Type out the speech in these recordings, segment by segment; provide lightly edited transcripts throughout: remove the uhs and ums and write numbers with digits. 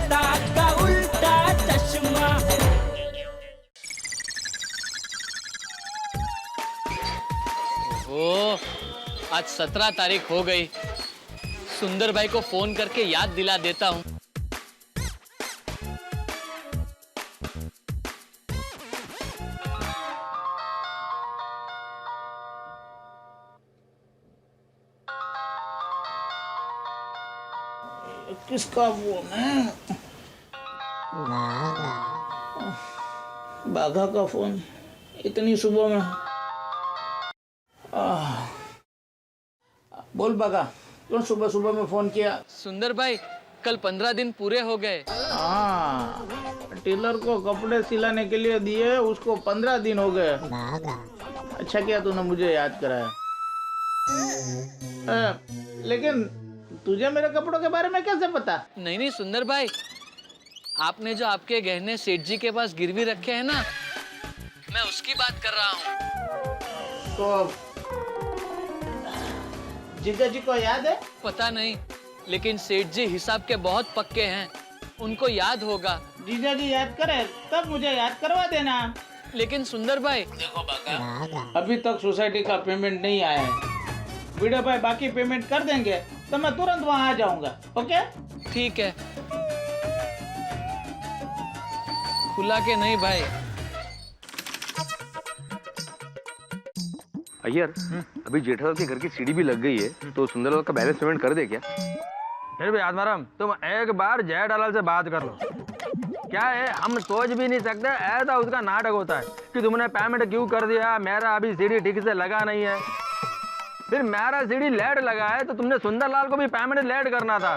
जनता का उल्टा चश्मा। ओ, आज 17 तारीख हो गई। सुंदर भाई को फोन करके याद दिला देता हूँ। किसका फोन है? बाघा का फोन इतनी सुबह में। बोल बाघा, क्यों सुबह सुबह में फोन किया? सुंदर भाई, कल 15 दिन पूरे हो गए। हाँ, टेलर को कपड़े सिलाने के लिए दिए, उसको 15 दिन हो गए। अच्छा किया तूने मुझे याद कराया। लेकिन तुझे मेरे कपड़ों के बारे में कैसे पता? नहीं सुंदर भाई, आपने जो आपके गहने सेठ जी के पास गिरवी रखे हैं ना, मैं उसकी बात कर रहा हूँ। तो जीजा जी को याद है? पता नहीं, लेकिन सेठ जी हिसाब के बहुत पक्के हैं, उनको याद होगा। जीजा जी याद करे तब मुझे याद करवा देना। लेकिन सुंदर भाई, देखो बाका, अभी तक सोसाइटी का पेमेंट नहीं आया है। वीडियो भाई बाकी पेमेंट कर देंगे तो मैं तुरंत वहाँ आ जाऊंगा। ओके? ठीक है। खुला के नहीं भाई? अय्यर, अभी जेठालाल के घर की सीढ़ी भी लग गई है, तो सुंदरलाल का बैलेंस पेमेंट कर दे क्या? फिर भी आत्माराम, तुम एक बार जेठालाल से बात कर लो। क्या है, हम सोच भी नहीं सकते ऐसा उसका नाटक होता है कि तुमने पेमेंट क्यों कर दिया, मेरा अभी सीढ़ी ठीक से लगा नहीं है। फिर मेरा सीढ़ी लेट लगा है तो तुमने सुंदरलाल को भी पेमेंट लेट करना था,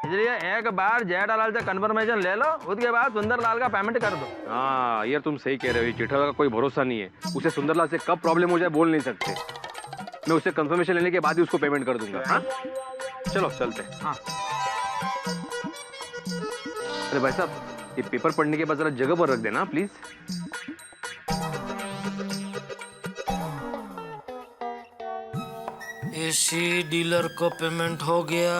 इसलिए एक बार जेठालाल से कंफर्मेशन ले लो, उसके बाद सुंदरलाल का पेमेंट कर दो। हाँ यार, तुम सही कह रहे हो, जेठालाल का कोई भरोसा नहीं है। उसे सुंदरलाल से कब प्रॉब्लम हो जाए बोल नहीं सकते। मैं उससे कंफर्मेशन लेने के बाद ही उसको पेमेंट कर दूंगा। हाँ, चलो चलते हैं। हाँ। अरे भाई साहब, ये पेपर पढ़ने के बाद जरा जगह पर रख देना प्लीज। एसी डीलर को पेमेंट हो गया,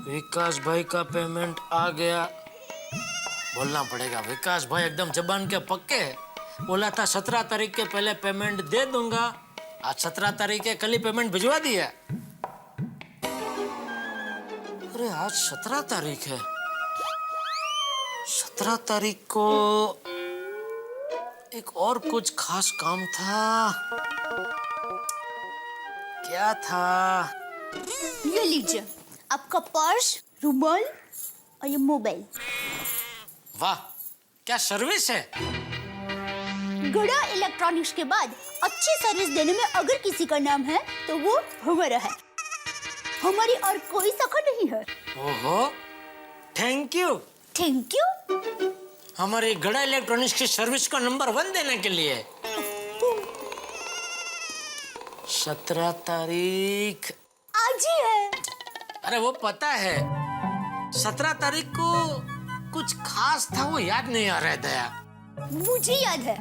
विकास भाई का पेमेंट आ गया। बोलना पड़ेगा, विकास भाई एकदम जबान के पक्के हैं। बोला था 17 तारीख के पहले पेमेंट दे दूंगा, आज 17 तारीख के कल ही पेमेंट भिजवा दिया। अरे आज 17 तारीख है, 17 तारीख को एक और कुछ खास काम था। क्या था? ये लीजिए आपका पर्स, रुमाल और ये मोबाइल। वाह, क्या सर्विस है। गड़ा इलेक्ट्रॉनिक्स के बाद अच्छी सर्विस देने में अगर किसी का नाम है तो वो हमारा है। हमारी और कोई सखा नहीं है। ओहो, थैंक यू। Thank you. हमारी गड़ा इलेक्ट्रॉनिक्स की सर्विस को नंबर 1 देने के लिए। 17 तारीख आज ही है। अरे वो पता है, 17 तारीख को कुछ खास था, वो याद नहीं आ रहा है दया। मुझे याद है।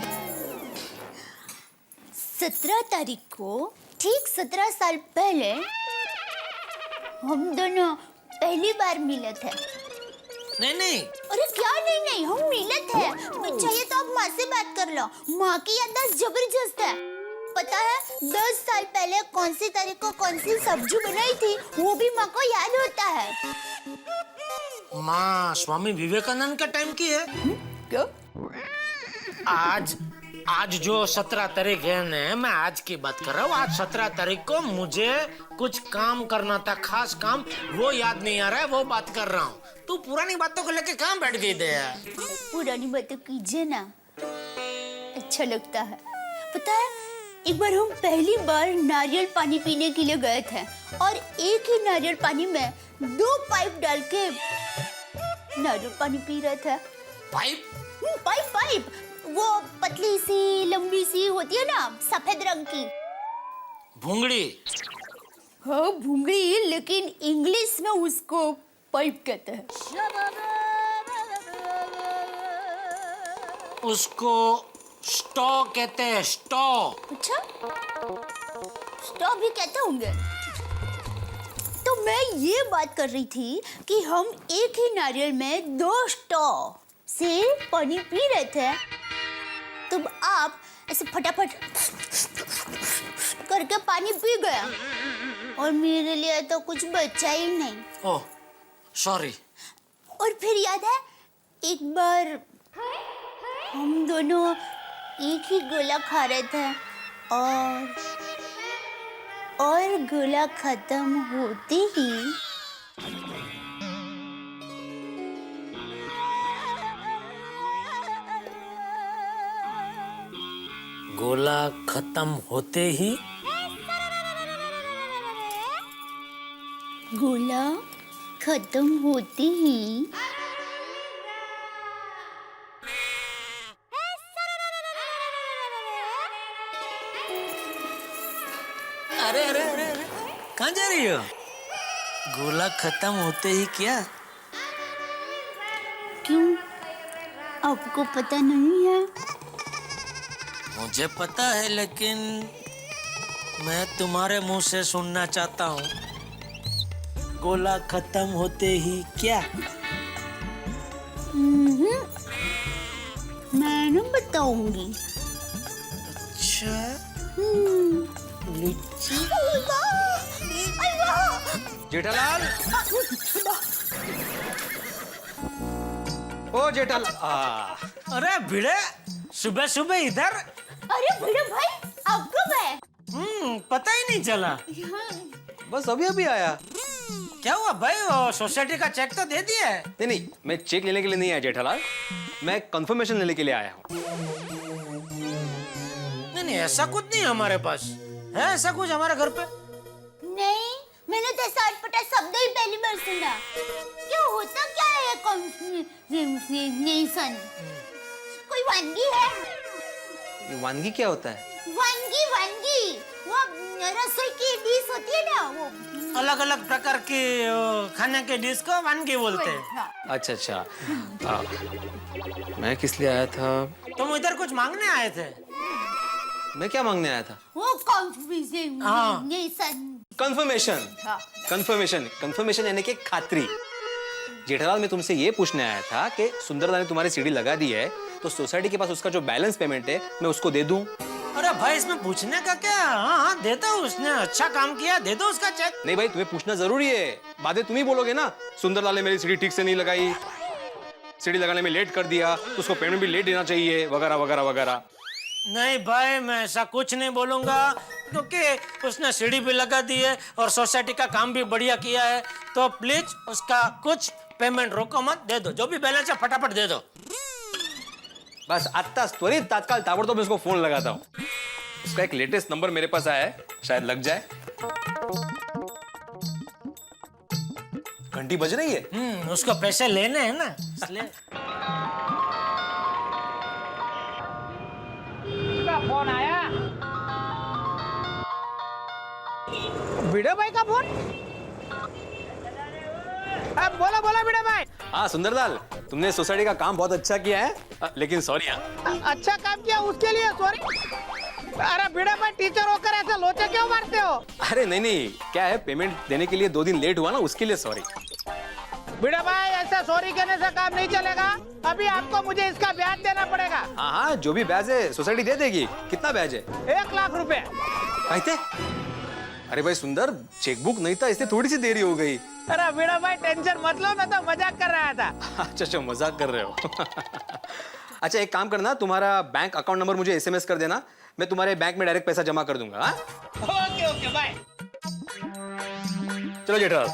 17 तारीख को ठीक 17 साल पहले हम दोनों पहली बार मिले थे। नहीं। अरे क्या नहीं, हम मिले थे। चाहिए तो आप माँ से बात कर लो, माँ की याददाश्त जबरदस्त है। पता है 10 साल पहले कौन सी तारीख को कौन सी सब्जी बनाई थी, वो भी माँ को याद होता है। माँ स्वामी विवेकानंद के टाइम की है। क्या? आज जो 17 तारीख है ना, मैं आज की बात कर रहा हूँ। आज 17 तारीख को मुझे कुछ काम करना था, खास काम, वो याद नहीं आ रहा है, वो बात कर रहा हूँ। तू पुरानी बातों को लेके कहाँ बैठ गई दया? पुरानी बातें कीजिए ना, अच्छा लगता है। पता है एक बार हम पहली बार नारियल पानी पीने के लिए गए थे और एक ही नारियल पानी में 2 पाइप डाल के नारियल पानी पी रहे थे। पाइप? पाइप वो पतली सी लंबी सी होती है ना, सफेद रंग की। भूंगड़ी? हाँ भूंगड़ी, लेकिन इंग्लिश में उसको पाइप कहते हैं। उसको स्टॉ कहते हैं, स्टॉ। अच्छा, स्टॉ भी कहते होंगे। तो मैं ये बात कर रही थी कि हम एक ही नारियल में 2 स्ट्रॉ से पानी पी रहे थे, तब आप ऐसे फटाफट करके पानी पी गया और मेरे लिए तो कुछ बचा ही नहीं। Oh sorry. और फिर याद है एक बार हम दोनों एक ही गोला खा रहे थे और गोला खत्म होते ही गोला खत्म होते ही गोला खत्म होते ही अरे अरे अरे अरे कहाँ जा रही हो? गोला खत्म होते ही क्या? क्यों, आपको पता नहीं है? मुझे पता है, लेकिन मैं तुम्हारे मुंह से सुनना चाहता हूँ। गोला खत्म होते ही क्या? मैं ना बताऊंगी। अच्छा लिट्टी। जेठालाल, ओ जेठालाल, अरे भिड़े, सुबह सुबह इधर? अरे भिड़े भाई, आप कब आए? पता ही नहीं चला। बस अभी अभी आया। क्या हुआ भाई, वो सोसाइटी का चेक तो दे दिया है? नहीं नहीं, मैं चेक लेने के लिए नहीं आया जेठालाल, मैं कंफर्मेशन लेने के लिए आया हूँ। नहीं ऐसा कुछ नहीं हमारे पास है, ऐसा कुछ हमारे घर पे नहीं, मैंने तो ऐसा अटपटा शब्द ही पहली बार सुना। क्यों, होता क्या है कॉन्फर्मेशन? कोई वानगी है? वानगी क्या होता है? वानगी वानगी वो रसोई की डिश होती है ना, वो अलग अलग प्रकार के खाने के डिश को वानगी बोलते हैं। हाँ। अच्छा अच्छा, मैं किस लिए आया था? तुम इधर कुछ मांगने आए थे? मैं क्या मांगने आया था? वो कॉन्फर्मेशन। कंफर्मेशन। हाँ। कंफर्मेशन यानी कि खातरी। जेठालाल, मैं तुमसे ये पूछने आया था कि सुंदरदा ने तुम्हारी सीढ़ी लगा दी है, तो सोसाइटी के पास उसका जो बैलेंस पेमेंट है मैं उसको दे दूं? अरे भाई, इसमें पूछने का क्या? हाँ दे दो, उसने अच्छा काम किया, दे दो उसका चेक। नहीं भाई, तुम्हें पूछना जरूरी है, बातें तुम ही बोलोगे ना। सुंदरलाल ने मेरी सीढ़ी ठीक से नहीं लगाई, सीढ़ी लगाने में लेट कर दिया, तो उसको पेमेंट भी लेट देना चाहिए, वगैरह वगैरह वगैरह। नहीं भाई, मैं ऐसा कुछ नहीं बोलूंगा, क्योंकि उसने सीढ़ी भी लगा दी है और सोसाइटी का काम भी बढ़िया किया है, तो प्लीज उसका कुछ पेमेंट रोको मत, दे दो, जो भी बैलेंस है फटाफट दे दो। बस आत्ता त्वरित तात्काल ताबड़तोड़ मैं उसको फोन लगाता हूँ। उसका एक लेटेस्ट नंबर मेरे पास आया है, शायद लग जाए। घंटी बज रही है। उसको पैसे लेने हैं ना, इसलिए। फोन आया, भिड़े भाई का फोन। अब बोलो बोलो भिड़े भाई। हाँ सुंदरलाल, तुमने सोसाइटी का काम बहुत अच्छा किया है, लेकिन सॉरी। अच्छा काम किया उसके लिए सॉरी? अरे भिड़े भाई, टीचर होकर ऐसे लोचे क्यों मारते हो? अरे नहीं नहीं, क्या है, पेमेंट देने के लिए 2 दिन लेट हुआ ना, उसके लिए सॉरी। भिड़े भाई, ऐसा सॉरी कहने से काम नहीं चलेगा, अभी आपको मुझे इसका ब्याज देना पड़ेगा। हाँ हाँ, जो भी ब्याज है सोसाइटी दे देगी। कितना ब्याज है? 1 लाख रुपए। कहते? अरे भाई सुंदर, चेकबुक नहीं था, इसलिए थोड़ी सी देरी हो गई। अरे भिड़े भाई, टेंशन मत लो, मैं तो मजाक कर रहा था। अच्छा अच्छा, मजाक कर रहे हो। अच्छा एक काम करना, तुम्हारा बैंक अकाउंट नंबर मुझे SMS कर देना, मैं तुम्हारे बैंक में डायरेक्ट पैसा जमा कर दूंगा। हाँ? Okay okay bye. चलो जेठालाल।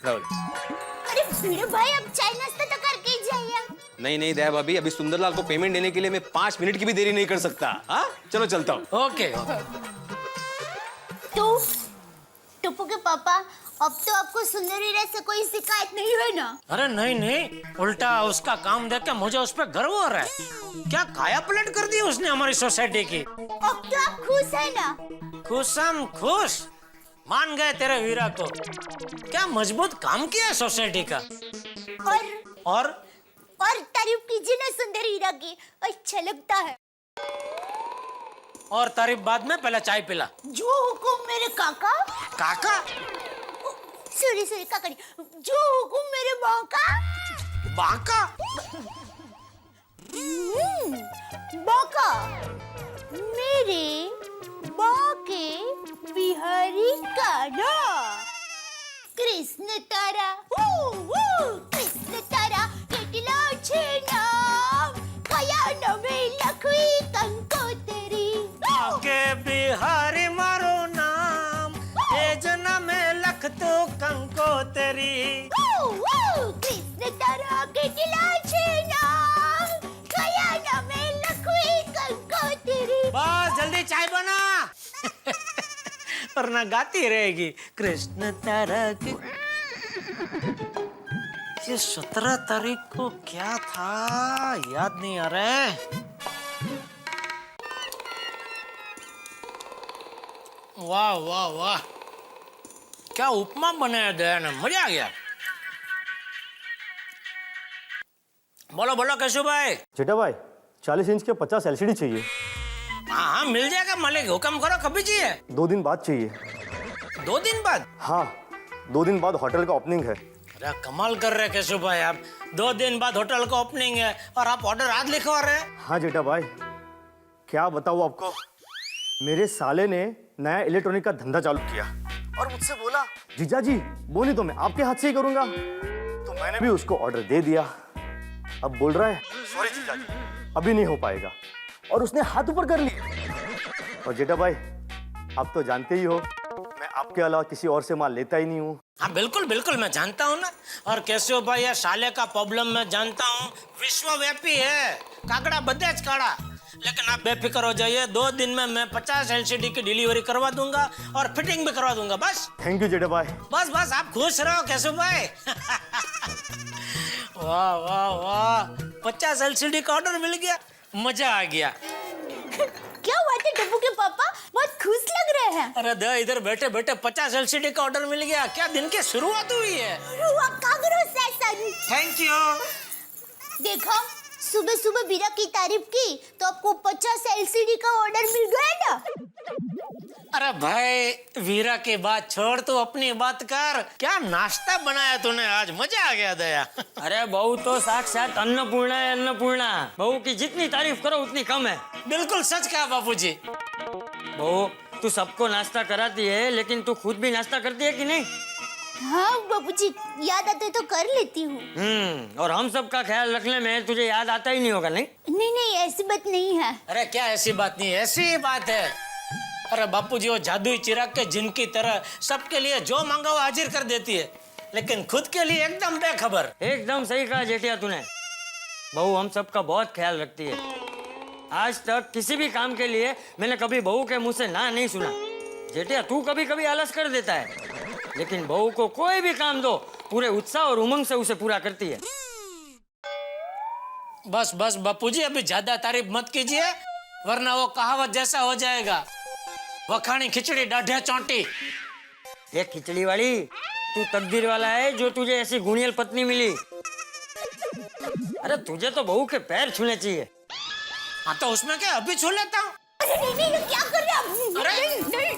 अरे भिड़े भाई, अब चाय नाश्ता तो करके ही जाइए। नहीं नहीं दया भाभी, अभी सुंदरलाल को पेमेंट देने के लिए मैं 5 मिनट की भी देरी नहीं कर सकता। हाँ चलो चलता हूँ। ओके। तो टप्पू के पापा, अब तो आपको सुंदरी राय से कोई शिकायत नहीं है ना? अरे नहीं नहीं, उल्टा उसका काम देख के मुझे उस पर गर्व हो रहा है। क्या काया पलट कर दी उसने हमारी सोसाइटी की। अब तो आप खुश है ना? खुश हम खुश, मान गए तेरे वीरा को। क्या मजबूत काम किया है सोसाइटी का। और तारीफ कीजिए ना सुंदर हीरा की, अच्छा लगता है। और तारीफ बाद में, पहले चाय पिला। जो हुकुम मेरे काका। काका? सॉरी सॉरी काका नहीं, जो हुकुम मेरे बाका। बाका? बाका मेरे बाके बिहारी का ना। कृष्ण तारा कृष्ण तारा કેટલા છે નામ કયા નવે લખવી કંકોતરી के बिहारी मारो नाम ए जना में लख तो कंकोतरी। કૃષ્ણ તારા કેટલા છે નામ કયા નવે લખવી કંકોતરી। बस जल्दी चाय बना वरना गाती रहेगी कृष्ण तारा की। ये 17 तारीख को क्या था याद नहीं आ रहा है। वाह वाह वाह, क्या उपमा बनाया दया ने, मजा आ गया। बोलो बोलो केशु भाई। जेठा भाई 40 इंच के 50 एलसीडी चाहिए। हाँ हाँ मिल जाएगा मालिक, हुक्म करो, कभी चाहिए? 2 दिन बाद चाहिए। 2 दिन बाद? हाँ 2 दिन बाद होटल का ओपनिंग है। अरे कमाल कर रहे केशु भाई आप, 2 दिन बाद होटल का ओपनिंग है और आप ऑर्डर आज लिखवा रहे हैं। हाँ जेठा भाई, क्या बताऊँ आपको, मेरे साले ने नया इलेक्ट्रॉनिक का धंधा चालू किया और मुझसे बोला जीजा जी वो नहीं तो मैं आपके हाथ से ही करूंगा। तो मैंने भी उसको ऑर्डर दे दिया। अब बोल रहा है सॉरी जीजा जी अभी नहीं हो पाएगा, और उसने हाथ ऊपर कर लिया। और जेठा भाई आप तो जानते ही हो मैं आपके अलावा किसी और से माल लेता ही नहीं हूँ। हाँ बिल्कुल बिल्कुल मैं जानता हूँ ना। और केशव भाई ये साले का प्रॉब्लम मैं जानता हूँ, विश्वव्यापी है, काकड़ा बदे ज काड़ा। लेकिन आप बेफिक्र हो जाइए, 2 दिन में मैं 50 एलसीडी की डिलीवरी करवा दूंगा और फिटिंग भी करवा दूंगा। बस थैंक यू जेठा भाई। बस बस आप खुश रहो केशव भाई। वाह वाह वाह, 50 एलसीडी का ऑर्डर मिल गया, मजा आ गया। क्या बात है टप्पू के पापा, बहुत खुश लग रहे हैं। अरे दे इधर बैठे बैठे 50 एलसीडी का ऑर्डर मिल गया, क्या दिन की शुरुआत हुई है। रुआ कागरो सेशन। Thank you. देखा सुबह सुबह बीरा की तारीफ की तो आपको 50 एलसीडी का ऑर्डर मिल गया ना। अरे भाई वीरा की बात छोड़, तू अपनी बात कर। क्या नाश्ता बनाया तूने आज, मजा आ गया दया। अरे बहू तो साक्षात अन्नपूर्णा है, अन्नपूर्णा। बहू की जितनी तारीफ करो उतनी कम है। बिल्कुल सच कहा बापूजी। बहू तू सबको नाश्ता कराती है, लेकिन तू खुद भी नाश्ता करती है कि नहीं? हाँ बाबूजी, याद आते तो कर लेती हूँ। और हम सब का ख्याल रखने में तुझे याद आता ही नहीं होगा। नहीं नहीं नहीं ऐसी बात नहीं है। अरे क्या ऐसी बात नहीं है, ऐसी ही बात है। अरे बापूजी वो जादुई चिराग के जिनकी तरह सबके लिए जो मांगा वो हाजिर कर देती है, लेकिन खुद के लिए एकदम बेखबर। एकदम सही कहा जेठिया तूने। बहू हम सब का बहुत ख्याल रखती है। आज तक किसी भी काम के लिए मैंने कभी बहू के मुंह से ना नहीं सुना। जेठिया तू कभी कभी आलस कर देता है, लेकिन बहू को कोई भी काम दो पूरे उत्साह और उमंग से उसे पूरा करती है। बस बस बापूजी अभी ज्यादा तारीफ मत कीजिए, वरना वो कहावत जैसा हो जाएगा, वखाणी खिचड़ी डाढ़े चौंटी। ये खिचड़ी वाली, तू तकदीर वाला है जो तुझे ऐसी गुणियल पत्नी मिली। अरे तुझे तो बहू के पैर छूने चाहिए। हाँ तो उसमें क्या, अभी छू लेता हूँ। अरे नहीं नहीं क्या कर रहे आप? अरे! नहीं।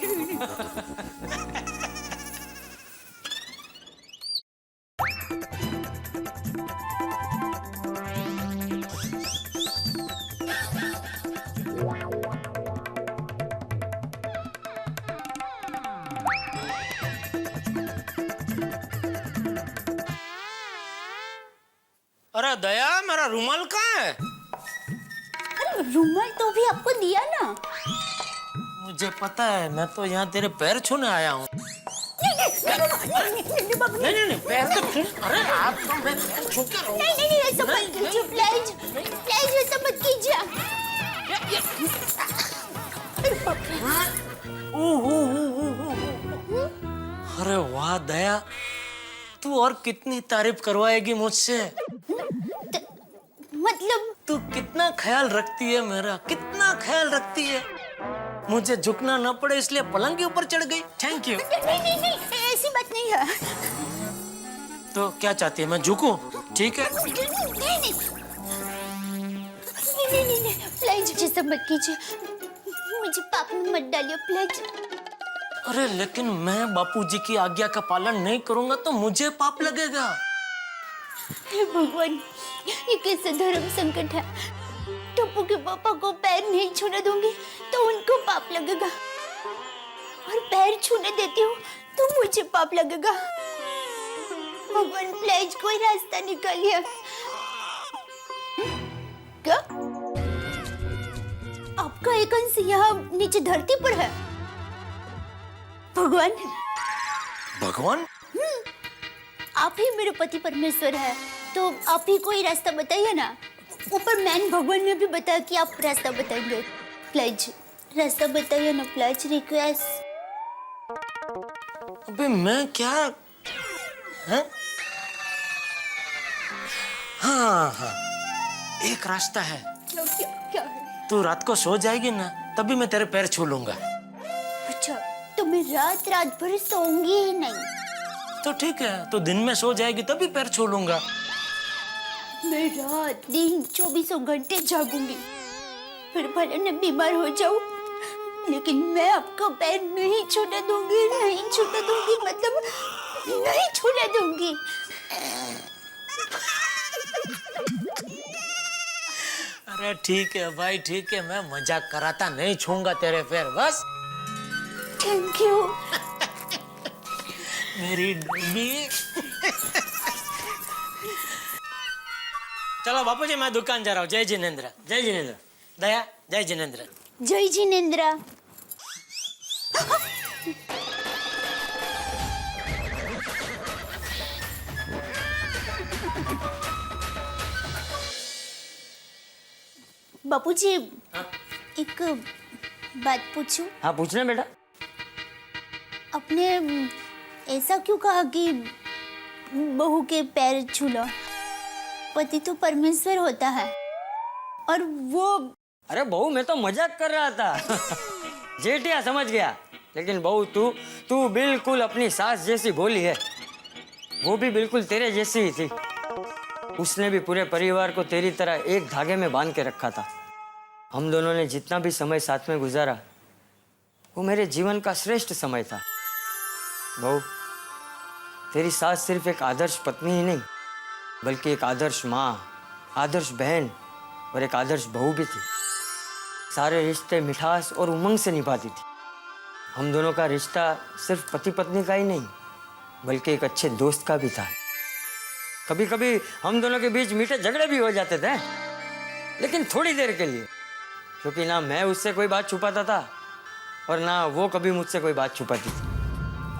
अरे दया मेरा रुमाल कहाँ है? अरे रुमाल तो भी आपको दिया ना। मुझे पता है, मैं तो यहाँ तेरे पैर छूने आया हूँ। नहीं पैर तो छू। अरे आप तो मैं पैर छू के रहूँ। नहीं ऐसा मत कीजिए प्लीज प्लीज, ऐसा मत कीजिए। अरे वाह दया, तू और कितनी तारीफ करवाएगी मुझसे। मतलब तू कितना ख्याल रखती है मेरा, कितना ख्याल रखती है। मुझे झुकना न पड़े इसलिए पलंग के ऊपर चढ़ गई। Thank you. नहीं ऐसी बात नहीं है। तो क्या चाहती है, मैं झुकूं? ठीक है। नहीं प्लीज जैसा मत कीजिए, मुझे पाप में मत डालिए प्लीज। अरे लेकिन मैं बापूजी की आज्ञा का पालन नहीं करूंगा तो मुझे पाप लगेगा। हे भगवान, ये कैसे धर्म संकट है। टप्पू के पापा को पैर नहीं छूने दूंगी तो उनको पाप लगेगा, और पैर छूने देती हूँ तो मुझे पाप लगेगा। भगवान प्लीज कोई रास्ता निकालिए। क्या आपका एक अंश यहाँ नीचे धरती पर है? भगवान, भगवान? आप ही मेरे पति परमेश्वर है, तो आप ही कोई रास्ता बताइए ना। ऊपर मैन भगवान ने भी बताया कि आप रास्ता बताएंगे। प्लीज रास्ता बताइए ना, प्लीज रिक्वेस्ट। अबे मैं क्या है? हाँ, एक रास्ता है। क्या है? तू रात को सो जाएगी ना, तभी मैं तेरे पैर छू लूंगा। अच्छा, तो मैं रात भर सोऊंगी ही नहीं। तो ठीक है, तो दिन में सो जाएगी तभी पैर छू लूंगा। मैं रात दिन 24 घंटे जागूंगी, फिर भले मैं बीमार हो जाऊं, लेकिन मैं आपका पैर नहीं छूने दूंगी, नहीं छूने दूंगी, मतलब नहीं छूने दूंगी। अरे ठीक है भाई, ठीक है, मैं मजाक कराता, नहीं छूंगा तेरे पैर बस। थैंक यू मेरी डब्बी। चलो बापूजी, मैं दुकान जा रहा हूँ। जय जिनेंद्र, जय जिनेंद्र। दया, जय जिनेंद्र। जय जिनेंद्र। बापूजी, एक बात पूछूं? हाँ पूछना बेटा। आपने ऐसा क्यों कहा कि बहू के पैर छू लो? पति तो परमेश्वर होता है, और वो। अरे बहू, मैं तो मजाक कर रहा था। जेठिया समझ गया, लेकिन बहू तू बिल्कुल अपनी सास जैसी बोली है। वो भी बिल्कुल तेरे जैसी ही थी। उसने भी पूरे परिवार को तेरी तरह एक धागे में बांध के रखा था। हम दोनों ने जितना भी समय साथ में गुजारा, वो मेरे जीवन का श्रेष्ठ समय था। बहू, तेरी सास सिर्फ एक आदर्श पत्नी ही नहीं, बल्कि एक आदर्श माँ, आदर्श बहन और एक आदर्श बहू भी थी। सारे रिश्ते मिठास और उमंग से निभाती थी। हम दोनों का रिश्ता सिर्फ पति पत्नी का ही नहीं, बल्कि एक अच्छे दोस्त का भी था। कभी कभी हम दोनों के बीच मीठे झगड़े भी हो जाते थे, लेकिन थोड़ी देर के लिए, क्योंकि ना मैं उससे कोई बात छुपाता था और ना वो कभी मुझसे कोई बात छुपाती थी।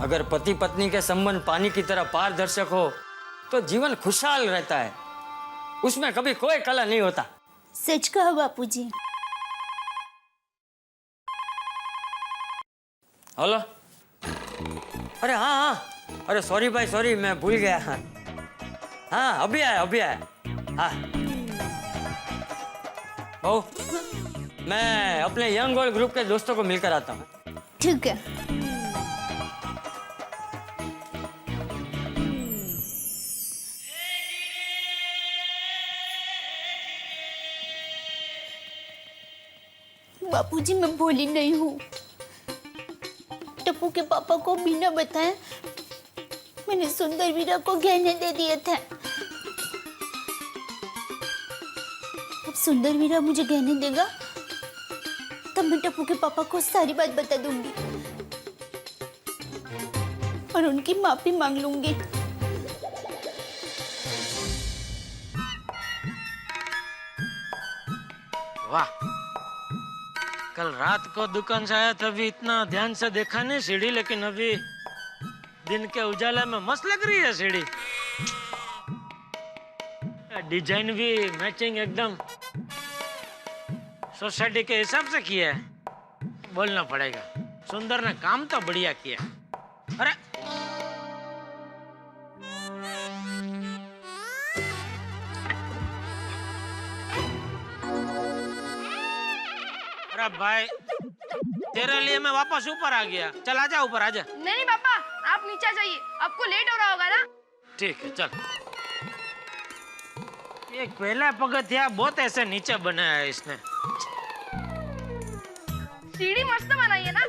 अगर पति पत्नी के संबंध पानी की तरह पारदर्शक हो तो जीवन खुशहाल रहता है, उसमें कभी कोई कलह नहीं होता। सच कहा बापूजी। हेलो। अरे हाँ, अरे सॉरी भाई, सॉरी, मैं भूल गया। हाँ अभी आया। हाँ ओ, मैं अपने यंग वर्ल्ड ग्रुप के दोस्तों को मिलकर आता हूँ। ठीक है। बापूजी, मैं भोली नहीं हूँ। टप्पू के पापा को बिना बताए मैंने सुंदर वीरा को गहने दे दिए थे। अब सुंदर वीरा मुझे गहने देगा तब मैं टप्पू के पापा को सारी बात बता दूंगी और उनकी माफी मांग लूंगी। वाह, कल रात को दुकान से आया तभी इतना ध्यान से देखा नहीं सीढ़ी, लेकिन अभी दिन के उजाले में मस्त लग रही है सीढ़ी। डिजाइन भी मैचिंग एकदम सोसाइटी के हिसाब से किया है, बोलना पड़ेगा। सुंदर ने काम तो बढ़िया किया। अरे अरे भाई, तेरे लिए मैं वापस ऊपर आ गया। चल आजा, ऊपर आजा। नहीं पापा, आप नीचे जाइए, आपको लेट हो रहा होगा ना। ठीक है चल। एक पहला पगथिया बहुत ऐसे नीचे बनाया है इसने। सीढ़ी मस्त बनाई है ना?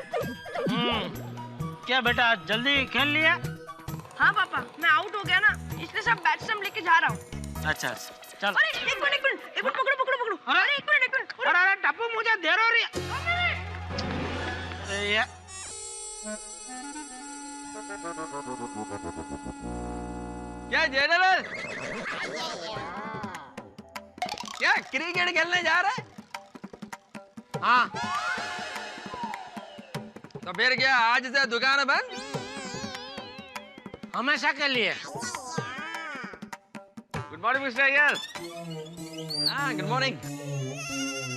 क्या बेटा आज जल्दी खेल लिया? हाँ पापा, मैं आउट हो गया ना, इसलिए सब बैट स्टंप लेके जा रहा हूँ। अच्छा चल। अरे एक मिनट पकड़ो पकड़ो पकड़ो। अरे एक मिनट अरे टप्पू मुझे देर हो रही है। अरे ये क्या जनरल, क्या क्रिकेट खेलने जा रहे हैं? हाँ तो फिर क्या आज से दुकान बंद? हमेशा के लिए। Good morning mister Iyer. हाँ गुड मॉर्निंग।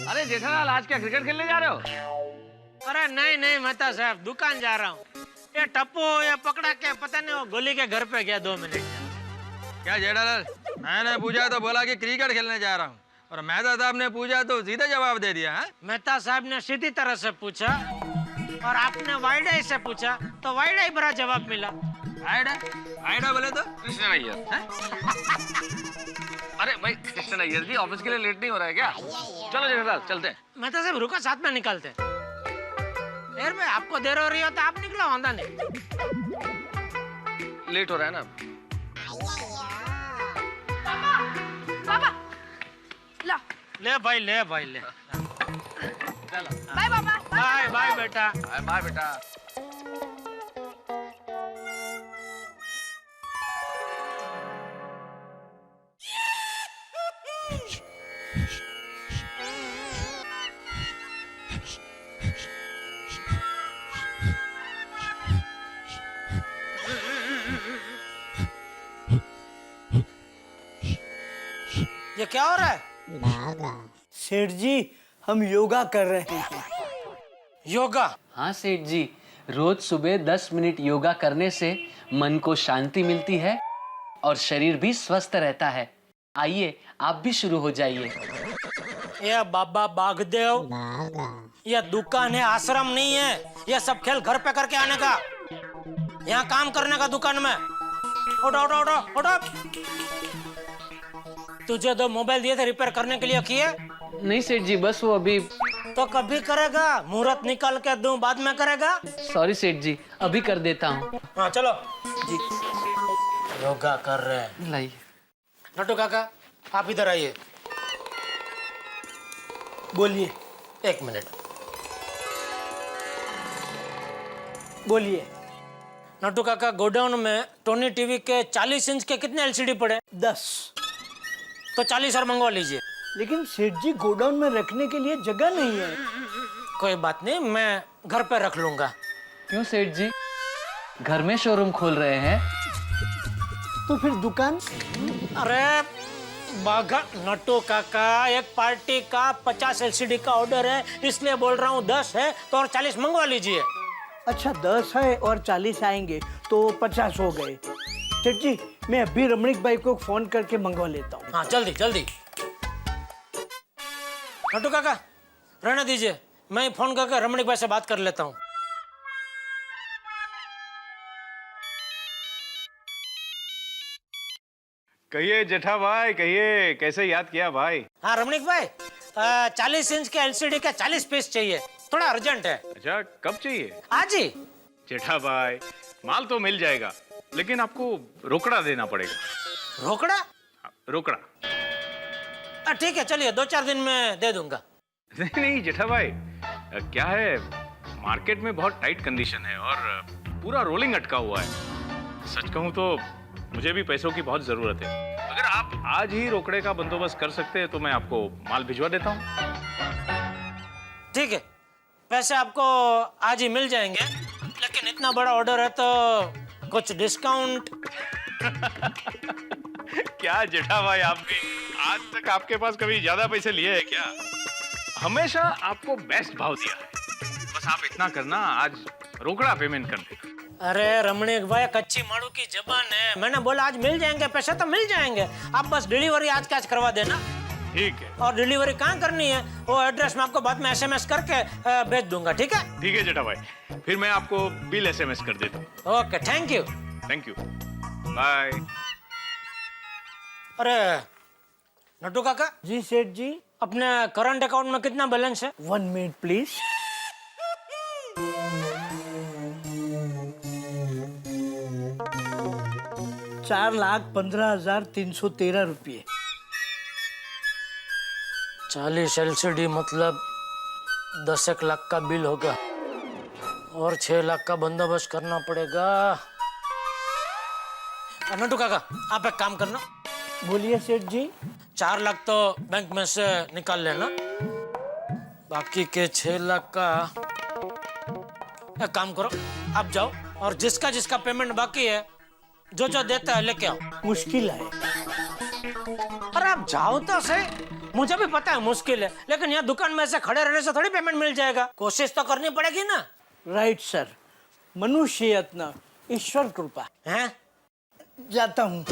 अरे जेठालाल, आज क्या क्रिकेट खेलने जा रहे हो? अरे नहीं मेहता साहब, दुकान जा रहा हूँ। ये टप्पू ये पकड़ा के पता नहीं वो गोली के घर पे गया 2 मिनट। क्या जेठालाल, मैंने पूछा तो बोला कि क्रिकेट खेलने जा रहा हूँ, और मेहता साहब ने पूछा तो सीधा जवाब दे दिया। हाँ? मेहता साहब ने सीधी तरह से पूछा और आपने वाइड आई से पूछा तो वाइड आई भरा जवाब मिला। आइडा बोले तो कृष्ण अय्यर। अरे भाई कृष्ण अय्यर जी, ऑफिस के लिए लेट नहीं हो रहा है क्या? चलो जेठालाल चलते हैं। मेहता साहब रुको, साथ में निकलते हैं। यार भाई आपको देर हो रही हो तो आप निकलो, वादा नहीं। लेट हो रहा है ना। पापा ला। ले भाई ले। बाय पापा। बाय बेटा। बाय बेटा। ये क्या हो रहा है? सेठ जी, हम योगा कर रहे हैं। योगा? हाँ सेठ जी, रोज सुबह 10 मिनट योगा करने से मन को शांति मिलती है और शरीर भी स्वस्थ रहता है। आइए आप भी शुरू हो जाइए। ये बाबा बागदेव, ये दुकान है, आश्रम नहीं है। ये सब खेल घर पे करके आने का, यहाँ काम करने का दुकान में। उठो। तुझे 2 मोबाइल दिए थे रिपेयर करने के लिए, किए? नहीं सेठ जी, बस वो अभी। तो कभी करेगा? मुहूर्त निकाल के दूं बाद में करेगा? सॉरी सेठ जी, अभी कर देता हूँ। हाँ चलो जी। योगा कर रहे हैं। लाइए। नटू काका आप इधर आइए। बोलिए। 1 मिनट। बोलिए। नटू काका, गोडाउन में टोनी टीवी के 40 इंच के कितने एलसीडी पड़े? 10। तो 40 और मंगवा लीजिए। लेकिन सेठ जी, गोडाउन में रखने के लिए जगह नहीं है। कोई बात नहीं, मैं घर पे रख लूंगा। क्यों सेठ जी, घर में शोरूम खोल रहे हैं? तो फिर दुकान? अरे बाघा नटू काका, एक पार्टी का 50 एलसीडी का ऑर्डर है, इसलिए बोल रहा हूँ 10 है तो और 40 मंगवा लीजिए। अच्छा, 10 है और 40 आएंगे तो 50 हो गए। सेठ जी, मैं अभी रमणीक भाई को फोन करके मंगवा लेता हूँ। हाँ जल्दी। नटू काका रहने दीजिए, मैं फोन करके रमणीक भाई से बात कर लेता हूँ। कहिए जेठा भाई, कहिए कैसे याद किया भाई? हाँ रमणीक भाई, 40 इंच के एलसीडी का 40 पीस चाहिए, थोड़ा अर्जेंट है। अच्छा, कब चाहिए? आज ही। जेठा भाई, माल तो मिल जाएगा, लेकिन आपको रोकड़ा देना पड़ेगा। रोकड़ा? रोकड़ा। ठीक है, चलिए 2-4 दिन में दे दूंगा। नहीं जेठा भाई, क्या है, मार्केट में बहुत टाइट कंडीशन है और पूरा रोलिंग अटका हुआ है। सच कहूं तो मुझे भी पैसों की बहुत जरूरत है। अगर आप आज ही रोकड़े का बंदोबस्त कर सकते हैं तो मैं आपको माल भिजवा देता हूँ। ठीक है, पैसे आपको आज ही मिल जाएंगे, लेकिन इतना बड़ा ऑर्डर है तो कुछ डिस्काउंट। क्या जेठा भाई, आप भी आज तक आपके पास कभी ज्यादा पैसे लिए हैं क्या? हमेशा आपको बेस्ट भाव दिया है। बस आप इतना करना, आज रोकड़ा पेमेंट कर देना। अरे रमणीक भाई, कच्ची माड़ू की जबान है, मैंने बोला आज मिल जाएंगे पैसे तो मिल जाएंगे, आप बस डिलीवरी आज कैच करवा देना। ठीक है। और डिलीवरी कहाँ करनी है वो एड्रेस मैं आपको बाद में SMS करके भेज दूंगा। ठीक है? ठीक है जेठा भाई, फिर मैं आपको बिल SMS कर देता हूँ। Okay, thank you. Thank you, bye. अरे नटू काका जी सेठ जी। अपने करंट अकाउंट में कितना बैलेंस है? 1 मिनट प्लीज। 4,15,313 रुपये। 40 LCD मतलब 10 लाख का बिल होगा और 6 लाख का बंदोबस्त करना पड़ेगा। नटू काका, आप एक काम करना, बोलिए सेठ जी। 4 लाख तो बैंक में से निकाल लेना, बाकी के 6 लाख का एक काम करो, आप जाओ और जिसका जिसका पेमेंट बाकी है जो जो देता है लेके आओ। मुश्किल है। अरे आप जाओ तो सही, मुझे भी पता है मुश्किल है, लेकिन यहाँ दुकान में ऐसे खड़े रहने से थोड़ी पेमेंट मिल जाएगा, कोशिश तो करनी पड़ेगी ना। राइट सर, मनुष्य यत्न ईश्वर कृपा। हैं? जाता हूँ।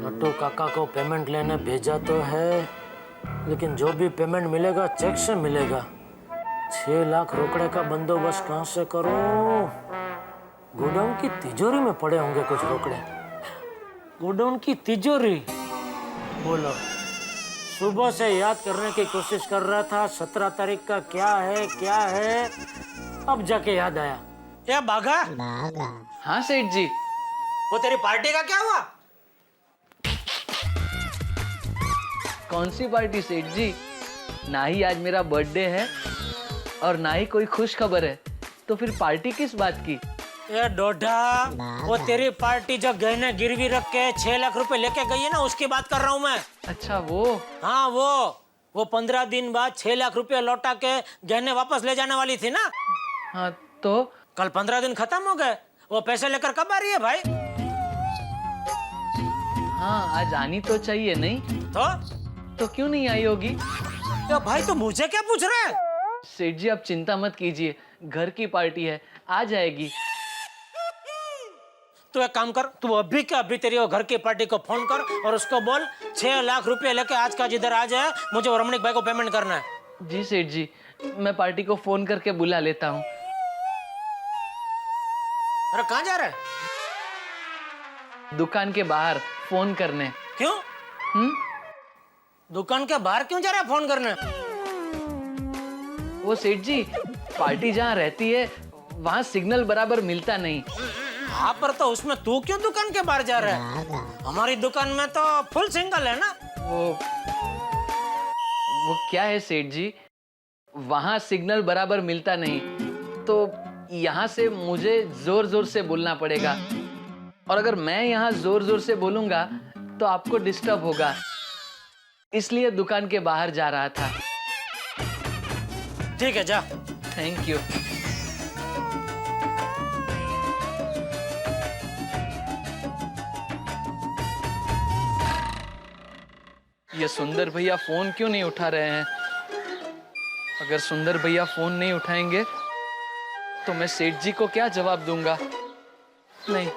नट्टू काका को पेमेंट लेने भेजा तो है, लेकिन जो भी पेमेंट मिलेगा चेक से मिलेगा। 6 लाख रोकड़े का बंदोबस्त कहाँ से करूं? गोडाउन की तिजोरी में पड़े होंगे कुछ रोकड़े। गोडाउन की तिजोरी? बोलो, सुबह से याद करने की कोशिश कर रहा था 17 तारीख का क्या है, अब जाके याद आया। ये बाघा? हाँ सेठ जी। वो तेरी पार्टी का क्या हुआ? कौन सी पार्टी सेठ जी? ना ही आज मेरा बर्थडे है और ना ही कोई खुश खबर है, तो फिर पार्टी किस बात की? ये डोढा, वो तेरी पार्टी जो गहने गिरवी रख के 6 लाख रुपए लेके गई है ना, उसकी बात कर रहा हूँ मैं। अच्छा वो? हाँ वो 15 दिन बाद 6 लाख रुपए लौटा के गहने वापस ले जाने वाली थी ना। हाँ तो? कल 15 दिन खत्म हो गए, वो पैसे लेकर कब आ रही है भाई? हाँ आज आनी तो चाहिए नहीं? तो क्यों नहीं आई होगी? तो भाई तो मुझे क्या पूछ रहा है? सेठ जी आप चिंता मत कीजिए, घर की पार्टी है, आ जाएगी। तू एक काम कर, तू अभी के अभी तेरी वो घर की पार्टी को फोन कर और उसको बोल 6 लाख रुपए लेके आज का जिधर आ जाए, मुझे वो रमणीक भाई को पेमेंट करना है। जी सेठ जी, मैं पार्टी को फोन करके बुला लेता हूँ। अरे कहाँ जा रहा है? दुकान के बाहर फोन करने। क्यों? दुकान के बाहर क्यों जा रहा है फोन करने? वो सेठ जी, पार्टी जहाँ रहती है वहाँ सिग्नल बराबर मिलता नहीं। हाँ पर तो उसमें तू क्यों दुकान के बाहर जा रहा है? हमारी दुकान में तो फुल सिंगल है ना। वो क्या है सेठ जी, वहाँ सिग्नल बराबर मिलता नहीं, तो यहाँ से मुझे जोर जोर से बोलना पड़ेगा, और अगर मैं यहाँ जोर जोर से बोलूंगा तो आपको डिस्टर्ब होगा, इसलिए दुकान के बाहर जा रहा था। ठीक है जा। Thank you. ये सुंदर भैया फोन क्यों नहीं उठा रहे हैं? अगर सुंदर भैया फोन नहीं उठाएंगे तो मैं सेठ जी को क्या जवाब दूंगा? नहीं,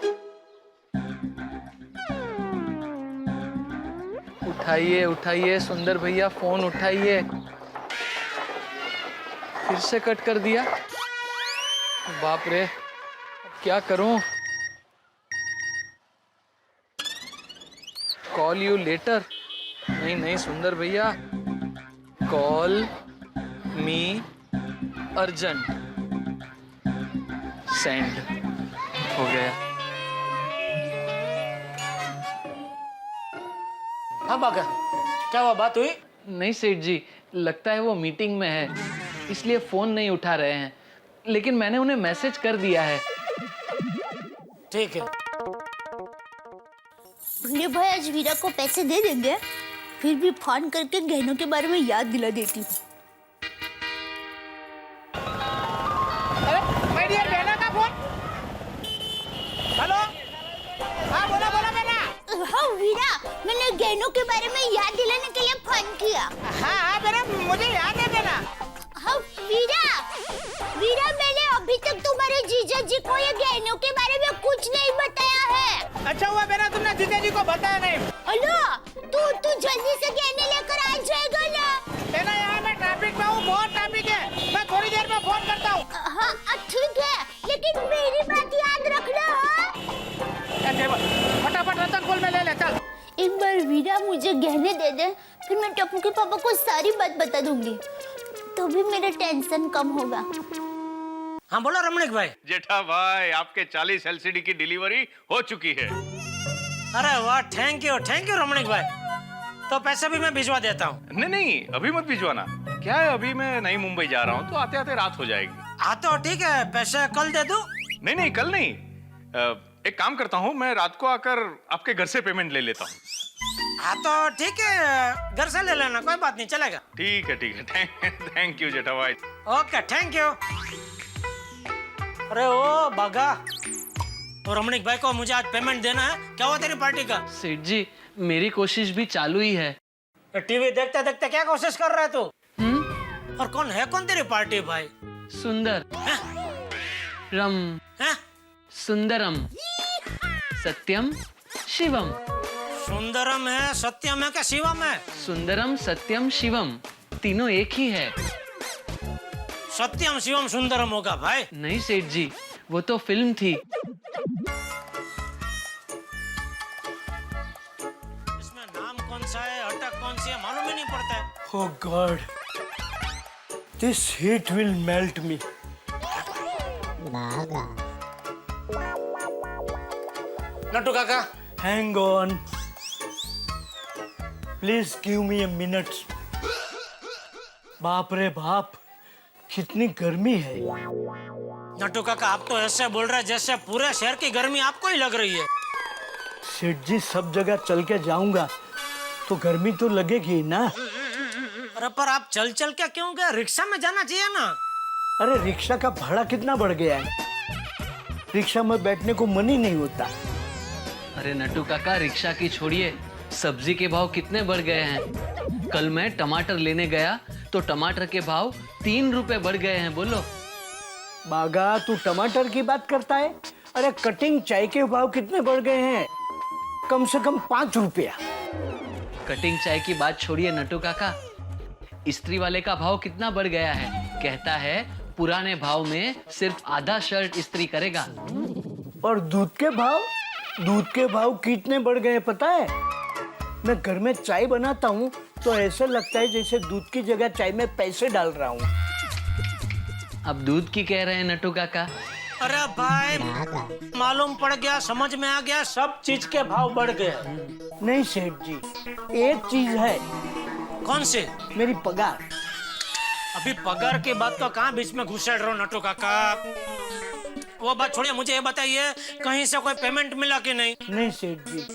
उठाइए उठाइए सुंदर भैया, फोन उठाइए। फिर से कट कर दिया। बाप रे, अब क्या करूं? Call you later? नहीं नहीं सुंदर भैया, कॉल मी अर्जेंट। सेंड हो गया। हाँ बागा, क्या वो बात हुई? नहीं सेठ जी, लगता है वो मीटिंग में है, इसलिए फोन नहीं उठा रहे हैं, लेकिन मैंने उन्हें मैसेज कर दिया है। ठीक है। भूले भाई आज वीरा को पैसे दे देंगे, फिर भी फोन करके गहनों के बारे में याद दिला देती हूँ। हेलो, हाँ बोला बेटा। हाँ वीरा, मैंने गहनों के बारे में याद दिलाने के लिए फोन किया। हाँ बेटा, मुझे याद है बेटा। हाँ वीरा मैंने अभी तक तुम्हारे जीजा जी को ये गहनों के बारे में कुछ नहीं बताया है। अच्छा हुआ बेटा तुमने जीजा जी को बताया नहीं। हेलो, तू जल्दी से गहने लेकर आ जाएगा ना? बेटा यहाँ मैं ट्रैफिक में हूँ, बहुत ट्रैफिक है, मैं थोड़ी देर में फोन करता हूँ। हाँ ठीक है, लेकिन मेरी बात याद रखना। फटाफट रतनपुर में ले ले चल। एक बार वीरा मुझे गहने दे दे, फिर मैं टप्पू के पापा को सारी बात बता दूंगी, तो भी मेरा टेंशन कम होगा। हाँ बोलो रमणीक भाई। जेठा भाई, आपके 40 एलसीडी की डिलीवरी हो चुकी है। अरे वाह, थैंक यू रमणीक भाई। तो पैसे भी मैं भिजवा देता हूँ। नहीं, अभी मत भिजवाना। क्या है, अभी मैं नई मुंबई जा रहा हूँ, तो आते आते रात हो जाएगी। हाँ तो ठीक है, पैसे कल दे दूँ? नहीं, कल नहीं। एक काम करता हूँ, मैं रात को आकर आपके घर से पेमेंट ले लेता हूँ। हाँ तो ठीक है, घर से ले लेना, कोई बात नहीं, चलेगा। ठीक है। थैंक यू जेठा भाई। Okay, thank you. अरे ओ बागा, तो रमणीक भाई को मुझे आज पेमेंट देना है। क्या हुआ तेरी पार्टी का? सेठ जी, मेरी कोशिश भी चालू ही है। टीवी देखते देखते क्या कोशिश कर रहा है तू? और कौन तेरी पार्टी भाई? सुंदर रम हैं? सुंदरम सत्यम शिवम। सुंदरम है, सत्यम है, क्या शिवम है? सुंदरम सत्यम शिवम तीनों एक ही है। सत्यम शिवम सुंदरम होगा भाई? नहीं सेठ जी, वो तो फिल्म थी। इसमें नाम कौन सा है, अटक कौन सी है, मालूम ही नहीं पड़ता है। Oh God, this heat will melt me. Nattu काका, Hang on. Please give me a minute. बाप रे बाप, कितनी गर्मी है। नट्टू काका, आप तो ऐसे बोल रहे हैं जैसे पूरे शहर की गर्मी आपको ही लग रही है। सेठ जी, सब जगह चल के जाऊंगा तो गर्मी तो लगेगी ही ना। अरे पर आप चल के क्यों गए? रिक्शा में जाना चाहिए ना। अरे रिक्शा का भाड़ा कितना बढ़ गया है, रिक्शा में बैठने को मन ही नहीं होता। अरे नट्टू काका, रिक्शा की छोड़िए, सब्जी के भाव कितने बढ़ गए हैं। कल मैं टमाटर लेने गया तो टमाटर के भाव 3 रुपए बढ़ गए हैं। बोलो बागा, तू टमाटर की बात करता है? अरे कटिंग चाय के भाव कितने बढ़ गए हैं, कम से कम 5 रुपया। कटिंग चाय की बात छोड़िए नट्टू काका, इस्त्री वाले का भाव कितना बढ़ गया है। कहता है पुराने भाव में सिर्फ आधा शर्ट इस्त्री करेगा। और दूध के भाव कितने बढ़ गए पता है? मैं घर में चाय बनाता हूँ तो ऐसा लगता है जैसे दूध की जगह चाय में पैसे डाल रहा हूँ। अब दूध की कह रहे हैं नट्टू काका? अरे भाई, मालूम पड़ गया, समझ में आ गया, सब चीज के भाव बढ़ गए। नहीं सेठ जी, एक चीज है। कौन सी? मेरी पगार। अभी पगार की बात तो कहाँ बीच में घुसेड़ रहे हो नट्टू काका? वो बात छोड़िए, मुझे ये बताइए कहीं से कोई पेमेंट मिला कि नहीं? नहीं सेठ जी,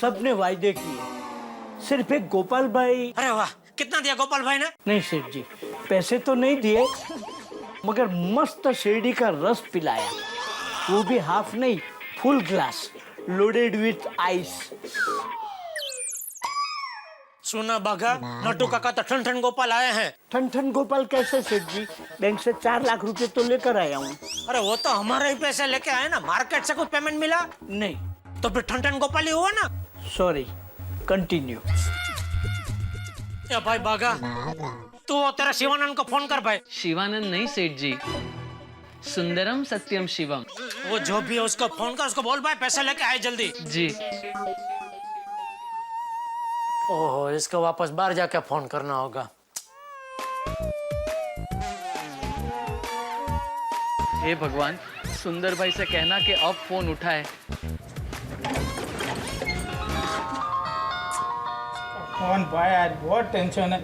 सबने वायदे किए, सिर्फ एक गोपाल भाई। अरे वाह, कितना दिया गोपाल भाई ने? नहीं सेठ जी, पैसे तो नहीं दिए, मगर मस्त शिरडी का रस पिलाया, वो भी हाफ नहीं, full glass, loaded with ice. सुना बागा, नट्टू काका तो ठन गोपाल आए हैं। ठन गोपाल कैसे सेठ जी? बैंक से 4 लाख रुपए तो लेकर आया हूँ। अरे वो तो हमारे ही पैसे लेके आए ना, मार्केट से कुछ पेमेंट मिला नहीं। तो फिर ठन गोपाल ही हुआ ना। Sorry, continue. या भाई बागा, तू तेरा शिवानंद को फोन कर भाई। शिवानंद नहीं सेठ जी, सुंदरम सत्यम शिवम। वो जो भी है उसको फोन कर, उसको बोल भाई पैसे लेके आए जल्दी। जी। ओहो, इसको वापस बाहर जाके फोन करना होगा। हे भगवान, सुंदर भाई से कहना कि अब फोन उठाए। फोन भाई, आज बहुत टेंशन है।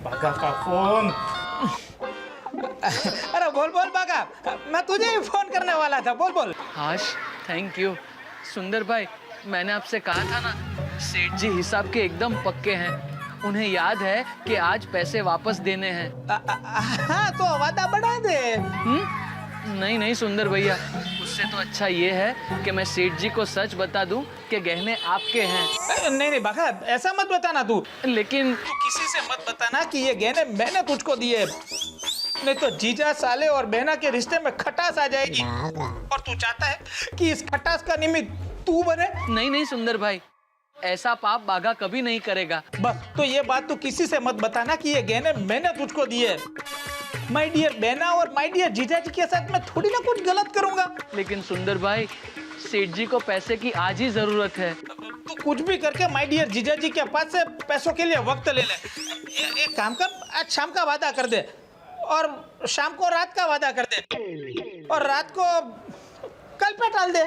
बागा का फोन। अरे बोल बागा, मैं तुझे ही फोन करने वाला था, बोल। हाश, थैंक यू। सुंदर भाई, मैंने आपसे कहा था ना, सेठ जी हिसाब के एकदम पक्के हैं। उन्हें याद है कि आज पैसे वापस देने हैं। हाँ तो वादा बढ़ा दे। नहीं सुंदर भैया, उससे तो अच्छा ये है कि मैं सेठ जी को सच बता दूं कि गहने आपके हैं। नहीं बागा, ऐसा मत बताना तू। लेकिन तू किसी से मत बताना कि ये गहने मैंने तुझको दिए, नहीं तो जीजा साले और बहना के रिश्ते में खटास आ जाएगी। और तू चाहता है कि इस खटास का निमित्त तू बने? नहीं सुंदर भाई, ऐसा पाप बागा कभी नहीं करेगा। बस तो ये बात तू किसी से मत बताना कि ये गहने मैंने तुझको दिए। माय डियर बहना और माय डियर जीजा जी के साथ मैं थोड़ी ना कुछ गलत करूंगा। लेकिन सुंदर भाई, सेठ जी को पैसे की आज ही जरूरत है। तू कुछ भी करके माय डियर जीजा जी के पास से पैसों के लिए वक्त ले ले। एक काम कर, आज शाम का वादा कर दे। और शाम को रात का वादा कर दे और रात को कल पे टाल दे।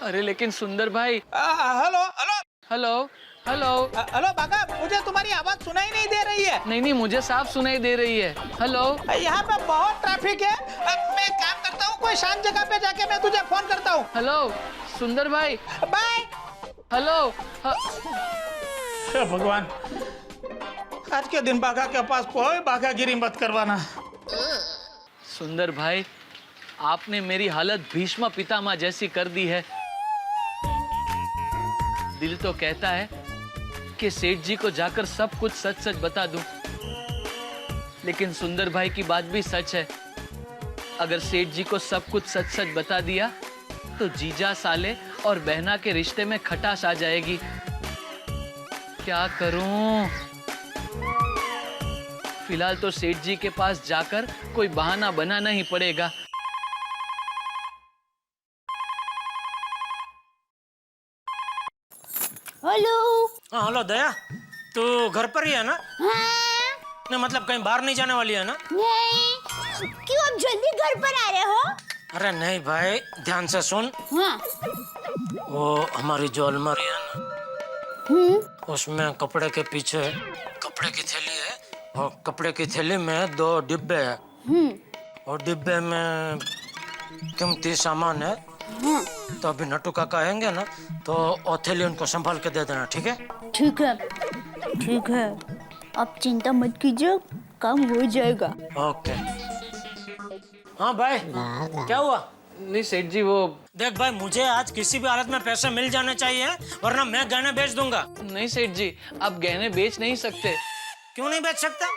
अरे लेकिन सुंदर भाई। Hello hello hello hello hello बाका, मुझे तुम्हारी आवाज सुनाई नहीं दे रही है। नहीं मुझे साफ सुनाई दे रही है। हेलो। यहाँ पे बहुत ट्रैफिक है। अब मैं काम करता हूँ, कोई शांत जगह पे जाके मैं तुझे फोन करता हूँ। हेलो सुंदर भाई। बाय। हेलो। हे भगवान, आज के दिन बाघा के पास कोई बाघागिरी मत करवाना। सुंदर भाई, आपने मेरी हालत भीष्म पितामह जैसी कर दी है। दिल तो कहता है कि सेठ जी को जाकर सब कुछ सच सच बता दूं, लेकिन सुंदर भाई की बात भी सच है। अगर सेठ जी को सब कुछ सच सच बता दिया तो जीजा साले और बहना के रिश्ते में खटास आ जाएगी। क्या करूं? फिलहाल तो सेठ जी के पास जाकर कोई बहाना बनाना ही पड़ेगा। हेलो। हाँ हेलो दया, तू घर पर ही है ना? हाँ? नहीं मतलब कहीं बाहर नहीं जाने वाली है ना? नहीं। क्यों आप जल्दी घर पर आ रहे हो? अरे नहीं भाई, ध्यान से सुन। हाँ। वो हमारी जो अलमारी है ना, उसमें कपड़े के पीछे कपड़े की थैली है और कपड़े की थैली में 2 डिब्बे हैं और डिब्बे में कीमती सामान है। तो अभी नट्टू काका आएंगे ना तो वो थैली उनको संभाल के दे देना, ठीक है? ठीक है, ठीक है, आप चिंता मत कीजिए, काम हो जाएगा। ओके। हाँ भाई, क्या हुआ? नहीं सेठ जी, वो देख भाई, मुझे आज किसी भी हालत में पैसे मिल जाने चाहिए, वरना मैं गहने बेच दूंगा। नहीं सेठ जी, आप गहने बेच नहीं सकते। क्यों नहीं बेच सकता?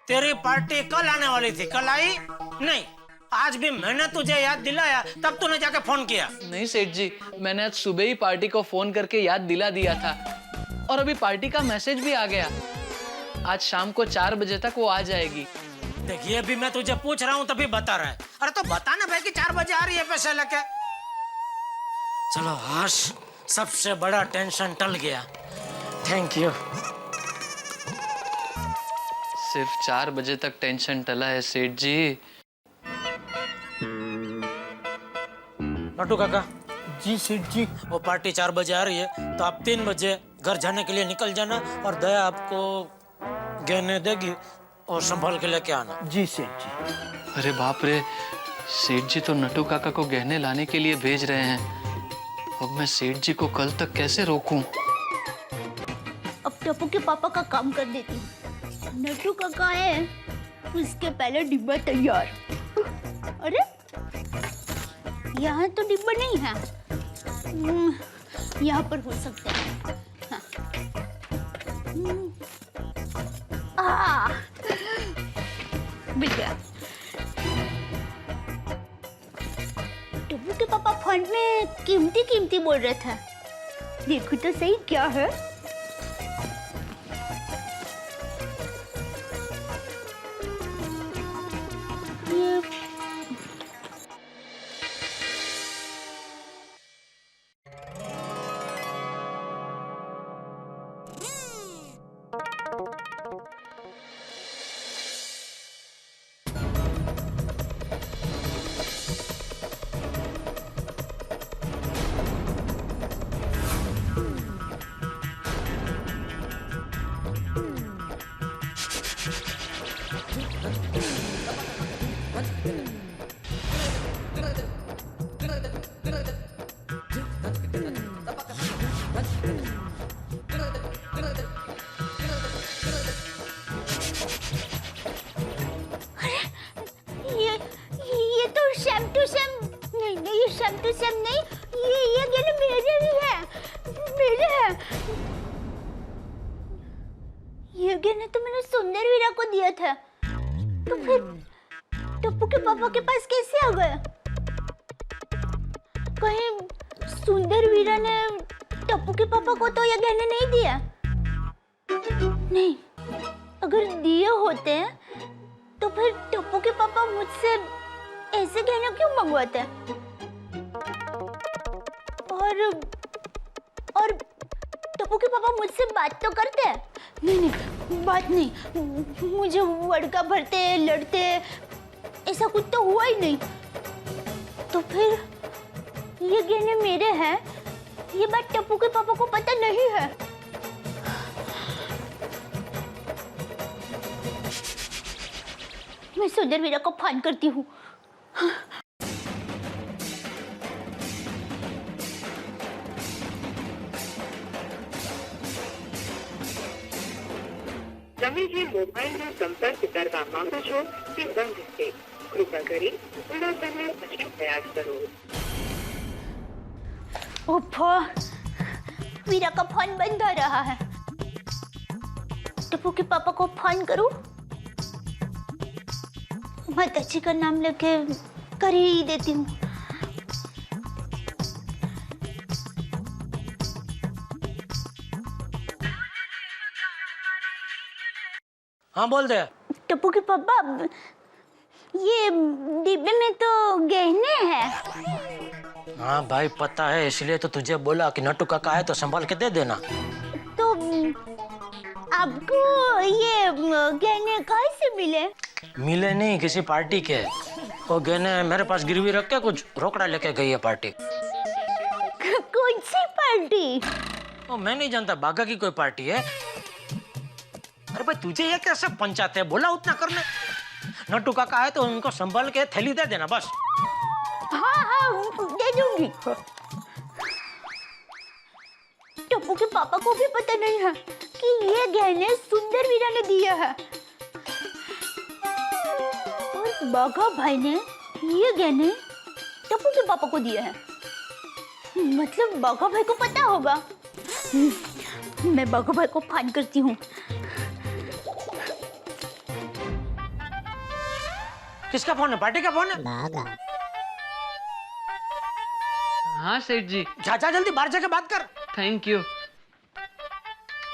तेरी पार्टी कल आने वाली थी, कल आई नहीं। आज भी मैंने तुझे याद दिलाया, तब तूने जाके फोन किया। नहीं सेठ जी, मैंने आज सुबह ही पार्टी को फोन करके याद दिला दिया था और अभी पार्टी का मैसेज भी आ गया। आज शाम को 4 बजे तक वो आ जाएगी। देखिए, भी मैं तुझे पूछ रहा हूँ तभी बता रहा है। अरे तो बता ना भाई कि 4 बजे आ रही है पैसे लेके। चलो हर्ष, सबसे बड़ा टेंशन टल गया। Thank you. सिर्फ 4 बजे तक टेंशन टला है सेठ जी। नट्टू काका। जी सेठ जी। वो पार्टी 4 बजे आ रही है तो आप 3 बजे घर जाने के लिए निकल जाना और दया आपको गहने देगी और संभाल के लेके आना। जी सेठ जी। अरे बाप रे, सेठ जी तो नट्टू काका को गहने लाने के लिए भेज रहे हैं। अब मैं सेठ जी को कल तक कैसे रोकूं? अब टप्पू के पापा का काम कर देती हूँ। नट्टू काका है, उसके पहले डिब्बा तैयार। अरे यहाँ तो डिब्बा नहीं है, यहाँ पर हो सकता है। हाँ। मिल गया। टप्पू के पापा फोन में कीमती कीमती बोल रहे थे, देखो तो सही क्या है। ये तो शैम टू शैम नहीं, ये शैम टू शैम नहीं, ये गहने मेरे ही है, मेरे हैं। ये गहने तो मैंने सुंदर वीरा को दिया था, तो फिर टप्पू के पापा के पास कैसे आ गया? कहीं सुंदर वीरा ने टप्पू के पापा को तो ये गहने नहीं दिया? नहीं, अगर दिए होते हैं तो फिर टप्पू के पापा मुझसे ऐसे गहने क्यों मंगवाते हैं? और टप्पू के पापा मुझसे बात तो करते हैं? नहीं, बात नहीं। मुझे वड़का भरते लड़ते ऐसा कुछ तो हुआ ही नहीं। तो फिर ये गहने मेरे हैं, ये बात टप्पू के पापा को पता नहीं है। मैं सुंदर वीरा को फोन करती हूँ। તમે જે મોબાઈલનો સંપર્ક કરવા માંગો છો તે બંધ છે. કૃપા કરી થોડા સમય પછી પ્રયાસ કરો. ओफो, वीरा का फोन बंद आ रहा है। टप्पू के पापा को फोन करूं? माताजी का नाम लेके कर ही देती हूँ। हाँ बोल दे। टप्पू के पापा, ये डिब्बे में तो गहने हैं। हाँ भाई पता है, इसलिए तो तुझे बोला कि नट्टू काका है तो संभाल के दे देना। तो आपको ये गहने कहाँ से मिले? मिले नहीं, किसी पार्टी के। वो गहने मेरे पास गिरवी रख के कुछ रोकड़ा लेके गई है पार्टी। कौन सी पार्टी? वो मैं नहीं जानता, बागा की कोई पार्टी है। अरे भाई तुझे ये कैसे पंचाते है, बोला उतना करने। नट्टू काका है तो उनको संभाल के थैली दे देना बस। हाँ, दे दूंगी। टप्पू के पापा को भी पता नहीं है कि ये गहने सुंदर वीरा ने दिया है, और बाघा भाई ने ये गहने टप्पू के पापा को दिए हैं। मतलब बाघा भाई को पता होगा। मैं बाघा भाई को फोन करती हूँ। किसका फोन है? पार्टी का फोन है? हाँ सेठ जी। जा जल्दी बाहर जाके बात कर। Thank you.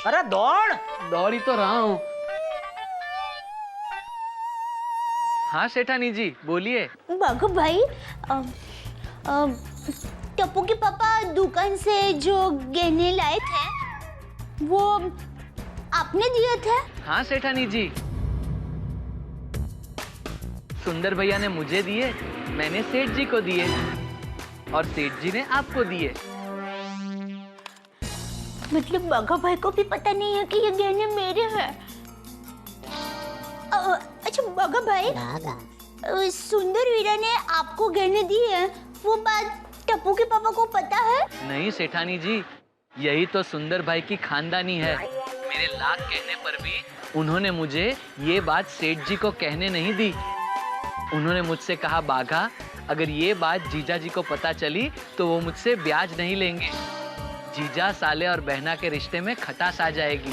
अरे दौड़ दौड़ ही तो रहा हूँ। हाँ सेठानी जी बोलिए। बाघा भाई, टप्पू के पापा दुकान से जो गहने लाए थे वो आपने दिए थे? हाँ सेठानी जी, सुंदर भैया ने मुझे दिए, मैंने सेठ जी को दिए और सेठ जी ने आपको दिए। मतलब बाघा भाई को भी पता नहीं है कि ये गहने मेरे हैं। अच्छा बाघा भाई, सुंदर वीरा ने आपको गहने दिए हैं, वो बात टप्पू के पापा को पता है? नहीं सेठानी जी, यही तो सुंदर भाई की खानदानी है। मेरे लाख कहने पर भी उन्होंने मुझे ये बात सेठ जी को कहने नहीं दी। उन्होंने मुझसे कहा बाघा, अगर ये बात जीजा जी को पता चली तो वो मुझसे ब्याज नहीं लेंगे। जीजा साले और बहना के रिश्ते में खटास आ जाएगी।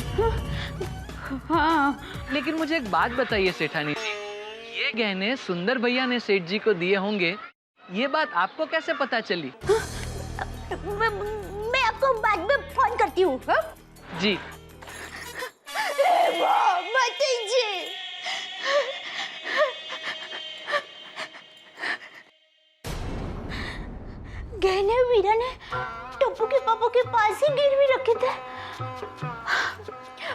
हाँ। लेकिन मुझे एक बात बताइए सेठानी जी, ये गहने सुंदर भैया ने सेठ जी को दिए होंगे, ये बात आपको कैसे पता चली? मैं आपको बाद में फोन करती हूँ। जी। गहने वीरा ने टप्पू के पापा के पास ही गिरवी रखे थे।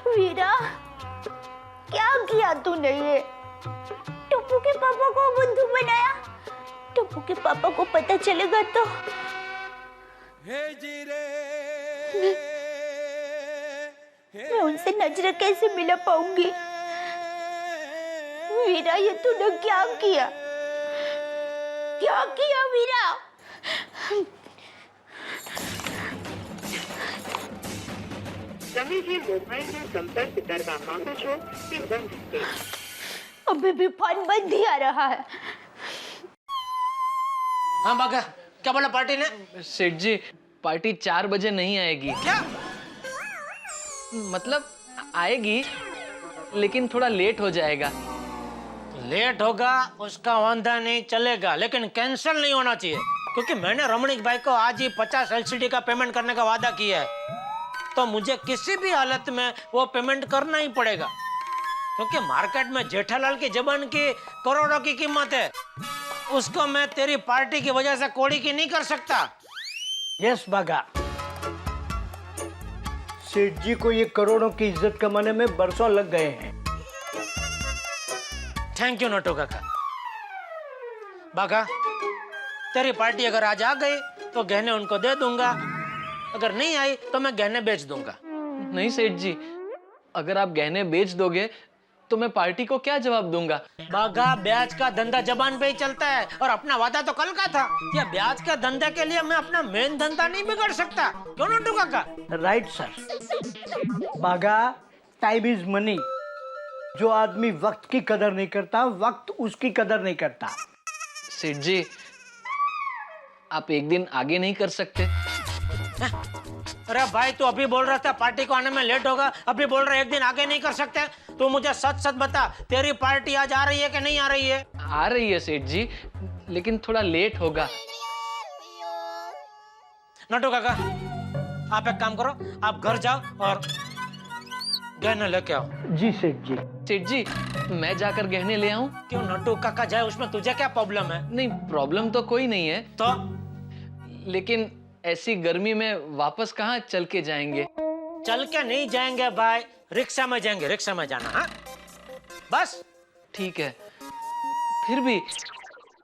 वीरा, क्या किया तूने ये? टप्पू के पापा को बुद्धू बनाया। टप्पू के पापा को पता चलेगा तो मैं उनसे नजर कैसे मिला पाऊंगी? वीरा, ये तूने क्या किया? क्या किया वीरा? તમે જે મોબાઈલનો સંપર્ક કરવા માંગો છો તે બંધ છે. अभी भी फोन बंद ही आ रहा है। हाँ बाघा, क्या बोला पार्टी ने? सेठ जी, पार्टी 4 बजे नहीं आएगी। क्या? मतलब आएगी लेकिन थोड़ा लेट हो जाएगा। लेट होगा उसका वांधा नहीं, चलेगा, लेकिन कैंसिल नहीं होना चाहिए, क्योंकि मैंने रमणीक भाई को आज ही 50 LCD का पेमेंट करने का वादा किया है, तो मुझे किसी भी हालत में वो पेमेंट करना ही पड़ेगा, क्योंकि मार्केट में जेठालाल की जबान की करोड़ों की कीमत है। उसको मैं तेरी पार्टी की वजह से कोड़ी की नहीं कर सकता। यस बागा, सेठ जी को ये करोड़ों की इज्जत कमाने में बरसों लग गए हैं। थैंक यू नटू काका। बाघा, तेरी पार्टी अगर आज आ गई तो गहने उनको दे दूंगा, अगर नहीं आई तो मैं गहने बेच दूंगा। नहीं सेठ जी, अगर आप गहने बेच दोगे तो मैं पार्टी को क्या जवाब दूंगा? बाघा, ब्याज का धंधा जबान पे ही चलता है और अपना वादा तो कल का था। या ब्याज का धंधा के लिए मैं अपना मेन धंधा नहीं बिगाड़ सकता, क्यों नटू काका? Right sir. बागा, टाइम इज मनी। जो आदमी वक्त की कदर नहीं करता, वक्त उसकी कदर नहीं करता। सेठ जी, आप एक दिन आगे नहीं कर सकते? अरे भाई, तू अभी बोल रहा था पार्टी को आने में लेट होगा, अभी बोल रहा है एक दिन आगे नहीं कर सकते। तू मुझे सच सच बता, तेरी पार्टी आज आ रही है कि नहीं आ रही है? आ रही है सेठ जी, लेकिन थोड़ा लेट होगा। नटू काका, आप एक काम करो, आप घर जाओ और गहने लेके आओ। जी सेठ जी। सेठ जी, मैं जाकर गहने ले आऊं? क्यों नटू काका जाए, उसमें तुझे क्या प्रॉब्लम है? नहीं, प्रॉब्लम तो कोई नहीं है, तो लेकिन ऐसी गर्मी में वापस कहाँ चल के जाएंगे? चल के नहीं जाएंगे भाई, रिक्शा में जाएंगे, रिक्शा में जाना। हाँ बस ठीक है, फिर भी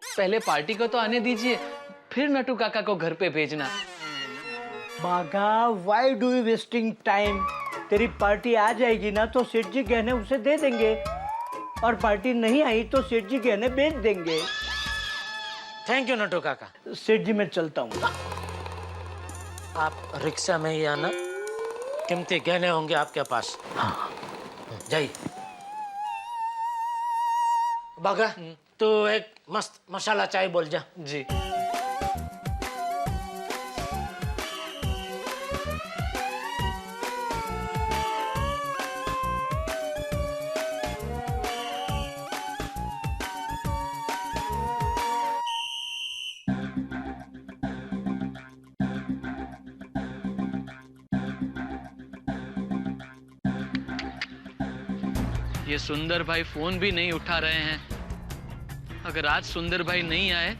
पहले पार्टी को तो आने दीजिए, फिर नटू काका को घर पे भेजना। बागा, why do you wasting time? तेरी पार्टी आ जाएगी ना तो सेठ जी गहने उसे दे देंगे, और पार्टी नहीं आई तो सेठ जी गहने बेच देंगे। थैंक यू नटू काका। सेठ जी मैं चलता हूँ। आप रिक्शा में ही आना, कीमती गहने होंगे आपके पास। हाँ जाइए। बागा, तू एक मस्त मसाला चाय बोल जा। जी। ये सुंदर भाई फोन भी नहीं उठा रहे हैं। अगर आज सुंदर भाई नहीं आए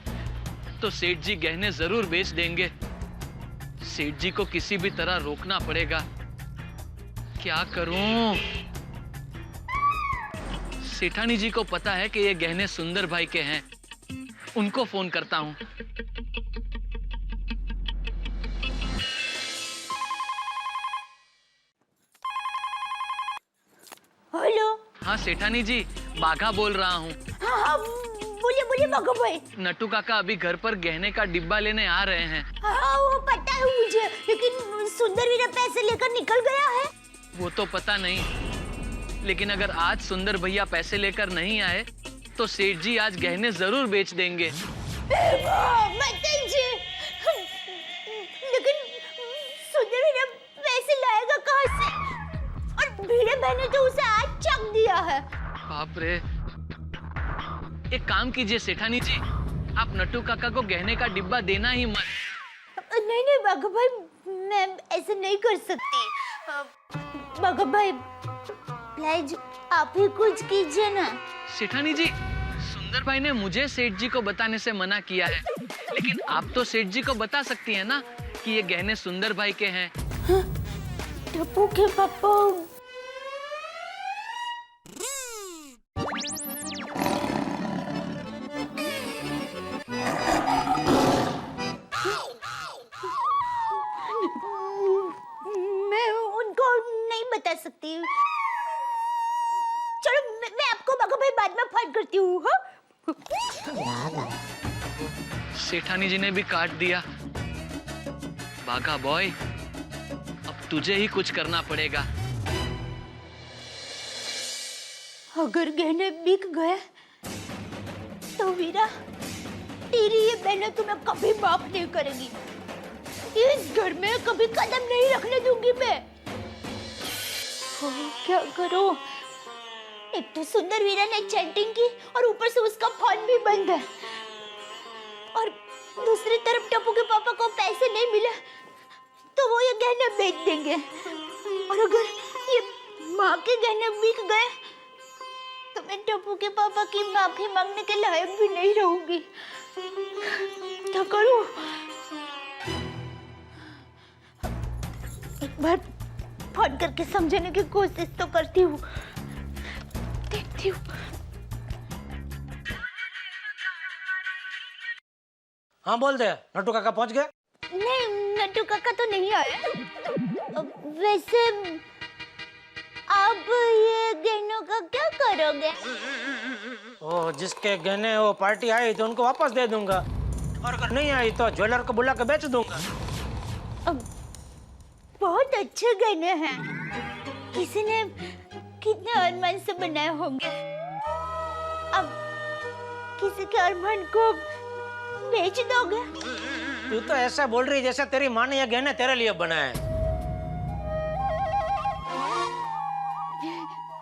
तो सेठ जी गहने जरूर बेच देंगे। सेठ जी को किसी भी तरह रोकना पड़ेगा। क्या करूं? सेठानी जी को पता है कि ये गहने सुंदर भाई के हैं। उनको फोन करता हूं। हेलो। हाँ सेठानी जी, बाघा बोल रहा हूँ। हाँ बोलिए बोलिए बाघा भाई। नट्टू काका अभी घर पर गहने का डिब्बा लेने आ रहे हैं। हाँ वो पता है मुझे, लेकिन सुंदर वीरा पैसे लेकर निकल गया है। वो तो पता नहीं, लेकिन अगर आज सुंदर भैया पैसे लेकर नहीं आए तो सेठ जी आज गहने जरूर बेच देंगे। लेकिन सुंदर वीरा पैसे लाएगा कहाँ से? और भीड़े मैंने तो उसे आज चक दिया है। बाप रे! एक काम कीजिए सेठानी जी, आप नट्टू काका को गहने का डिब्बा देना ही मत। नहीं नहीं बाघा भाई, मैं ऐसे नहीं कर सकती। बाघा भाई प्लीज आप ही कुछ कीजिए ना। सेठानी जी, सुंदर भाई ने मुझे सेठ जी को बताने से मना किया है, लेकिन आप तो सेठ जी को बता सकती हैं ना कि ये गहने सुंदर भाई के हैं। टप्पू के पापा। मैं उनको नहीं बता सकती। चलो मैं आपको बाघा भाई बाद में फोन करती हूँ। हाँ? सेठानी जी ने भी काट दिया। बाघा बॉय, अब तुझे ही कुछ करना पड़ेगा। अगर गहने बिक गए तो वीरा, तेरी ये बहनें तुम्हें कभी माफ नहीं करेगी। इस घर में कभी कदम नहीं रखने दूंगी मैं। क्या करूं? एक तो सुंदर वीरा ने चैटिंग की और ऊपर से उसका फोन भी बंद है, और दूसरी तरफ टप्पू के पापा को पैसे नहीं मिले तो वो ये गहने बेच देंगे। और अगर ये माँ के गहने बिक गए तो मैं टप्पू के पापा की माफी मांगने के लायक भी नहीं रहूंगी। क्या करूं? एक बार फोन करके समझाने की कोशिश तो करती हूँ, देखती हूँ। हाँ बोल दे, नट्टू काका पहुंच गए? नहीं, नट्टू काका तो नहीं आए। वैसे आप ये गहनों का क्या करोगे? ओ, जिसके गहने वो पार्टी आई तो उनको वापस दे दूंगा, और अगर नहीं आई तो ज्वेलर को बुला के बेच दूंगा। बहुत अच्छे गहने हैं, किसी ने कितने अरमान से बनाए होंगे। अब किसी के अरमान को बेच दोगे? तू तो ऐसा बोल रही जैसे तेरी माँ ने ये गहने तेरे लिए बनाए।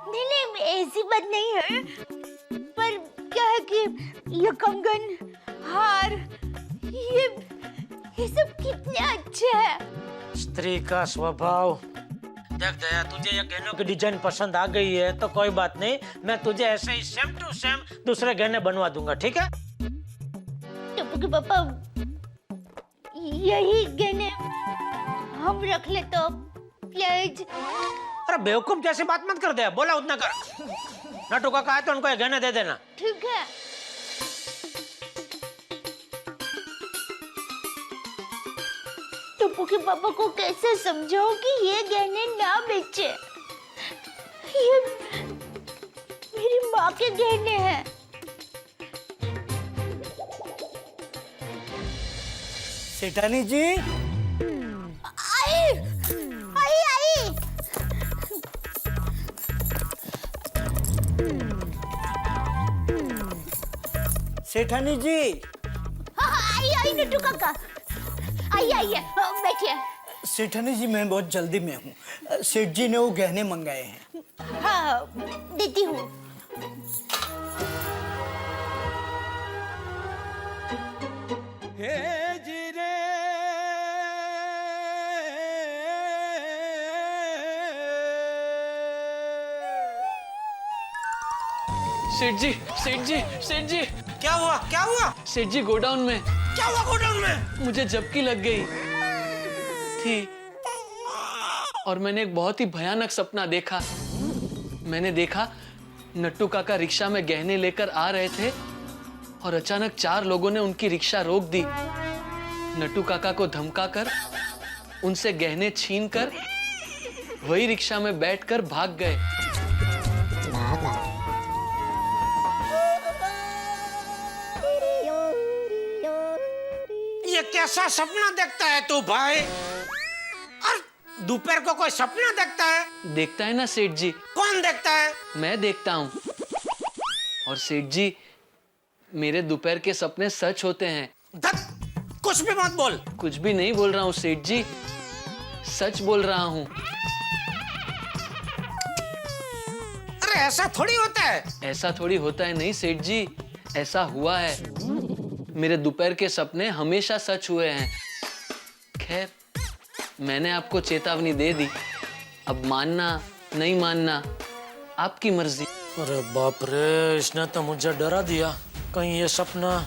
नहीं, ऐसी बात नहीं है, पर क्या है कि ये कंगन, हार, ये सब कितने अच्छे हैं। स्त्री का स्वभाव। देख दया, तुझे ये गहनों की डिजाइन पसंद आ गई है तो कोई बात नहीं, मैं तुझे ऐसे ही सेम टू सेम दूसरे गहने बनवा दूंगा, ठीक है? टप्पू के पापा, यही गहने हम रख ले तो प्लीज। अरे बेवकूफ जैसी बात मत कर दे, बोला उतना कर। नट्टू काका आए तो उनको ये गहने दे देना। ठीक है। टप्पू के पापा को कैसे समझाओ कि ये गहने ना बेचे? ये मेरी माँ के गहने हैं। सेठानी जी, आई। सेठानी जी, आई नट्टू काका, आई बैठिए। सेठानी जी, मैं बहुत जल्दी में हूँ। सेठ जी ने वो गहने मंगाए हैं। हाँ, देती हूँ। सेठ जी, सेठ जी, सेठ जी, क्या हुआ, क्या हुआ? सेठ जी गोडाउन में। क्या हुआ गोडाउन में? मुझे झपकी लग गई थी और मैंने एक बहुत ही भयानक सपना देखा। मैंने देखा नट्टू काका रिक्शा में गहने लेकर आ रहे थे और अचानक 4 लोगों ने उनकी रिक्शा रोक दी। नट्टू काका को धमकाकर उनसे गहने छीनकर वही रिक्शा में बैठकर भाग गए। ये कैसा सपना देखता है तू भाई? और दोपहर को कोई सपना देखता है? देखता है ना सेठ जी। कौन देखता है? मैं देखता हूँ। और सेठ जी, मेरे दोपहर के सपने सच होते हैं। कुछ भी मत बोल। कुछ भी नहीं बोल रहा हूँ सेठ जी, सच बोल रहा हूँ। अरे ऐसा थोड़ी होता है। ऐसा थोड़ी होता है नहीं सेठ जी, ऐसा हुआ है। मेरे दोपहर के सपने हमेशा सच हुए हैं। खैर, मैंने आपको चेतावनी दे दी, अब मानना नहीं मानना आपकी मर्जी। अरे बाप रे, इसने तो मुझे डरा दिया। कहीं ये सपना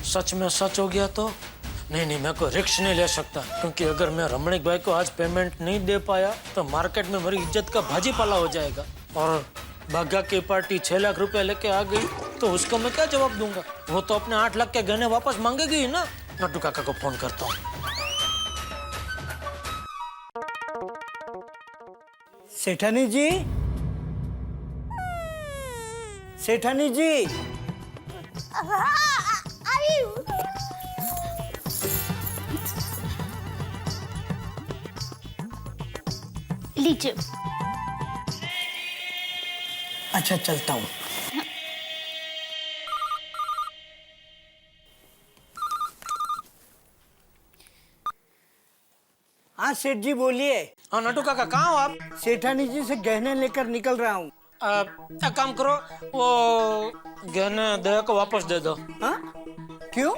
सच में सच हो गया तो? नहीं, मैं कोई रिस्क नहीं ले सकता, क्योंकि अगर मैं रमणीक भाई को आज पेमेंट नहीं दे पाया तो मार्केट में मेरी इज्जत का भाजीपाला हो जाएगा। और भाग्या की पार्टी 6 लाख रुपए लेके आ गई तो उसको मैं क्या जवाब दूंगा? वो तो अपने 8 लाख के गहने वापस मांगेगी ही ना। नट्टू काका को फोन करता हूँ। सेठानी जी, सेठानी जी, आई। लीजिए। अच्छा, चलता हूँ। हाँ सेठ जी, बोलिए। हाँ नट्टू काका, कहाँ हो आप? सेठानी जी से गहने लेकर निकल रहा हूँ। एक काम करो, वो गहने दया को वापस दे दो। हाँ? क्यों?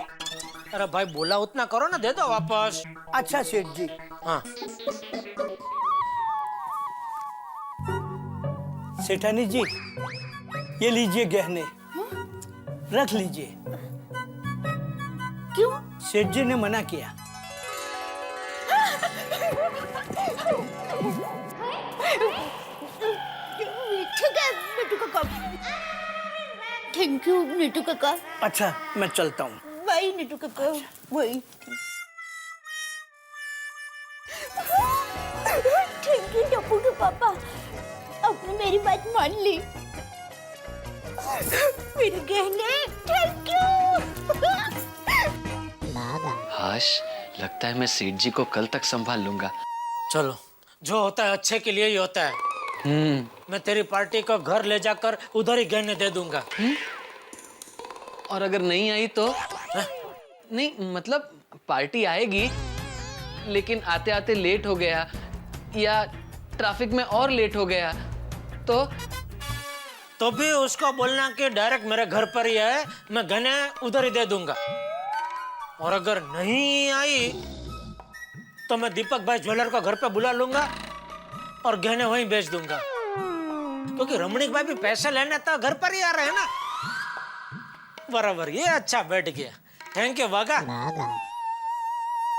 अरे भाई, बोला उतना करो ना, दे दो वापस। अच्छा सेठ जी। हाँ। सेठानी जी, ये लीजिए गहने, रख लीजिए। क्यों? सेठ जी ने मना किया। ठीक है नीटू काका, थैंक यू नीटू काका। अच्छा मैं चलता हूँ। बाय नीटू काका, बाय। थैंक यू टप्पू के पापा, आपने मेरी बात मान ली। मेरे गहने, थैंक यू। हाश, लगता है मैं सेठ जी को कल तक संभाल लूंगा। चलो, जो होता है अच्छे के लिए ही होता है। मैं तेरी पार्टी को घर ले जाकर उधर ही गहने दे दूंगा। और अगर नहीं आई तो? नहीं मतलब पार्टी आएगी, लेकिन आते आते लेट हो गया या ट्रैफिक में और लेट हो गया तो भी उसको बोलना कि डायरेक्ट मेरे घर पर ही है, मैं गहने उधर ही दे दूंगा। और अगर नहीं आई तो मैं दीपक भाई ज्वेलर को घर पे बुला लूंगा और गहने वहीं बेच दूंगा, क्योंकि रमणीक भाई भी पैसे लेने तो घर पर ही आ रहे हैं ना। बराबर, ये अच्छा बैठ गया। थैंक यू वागा,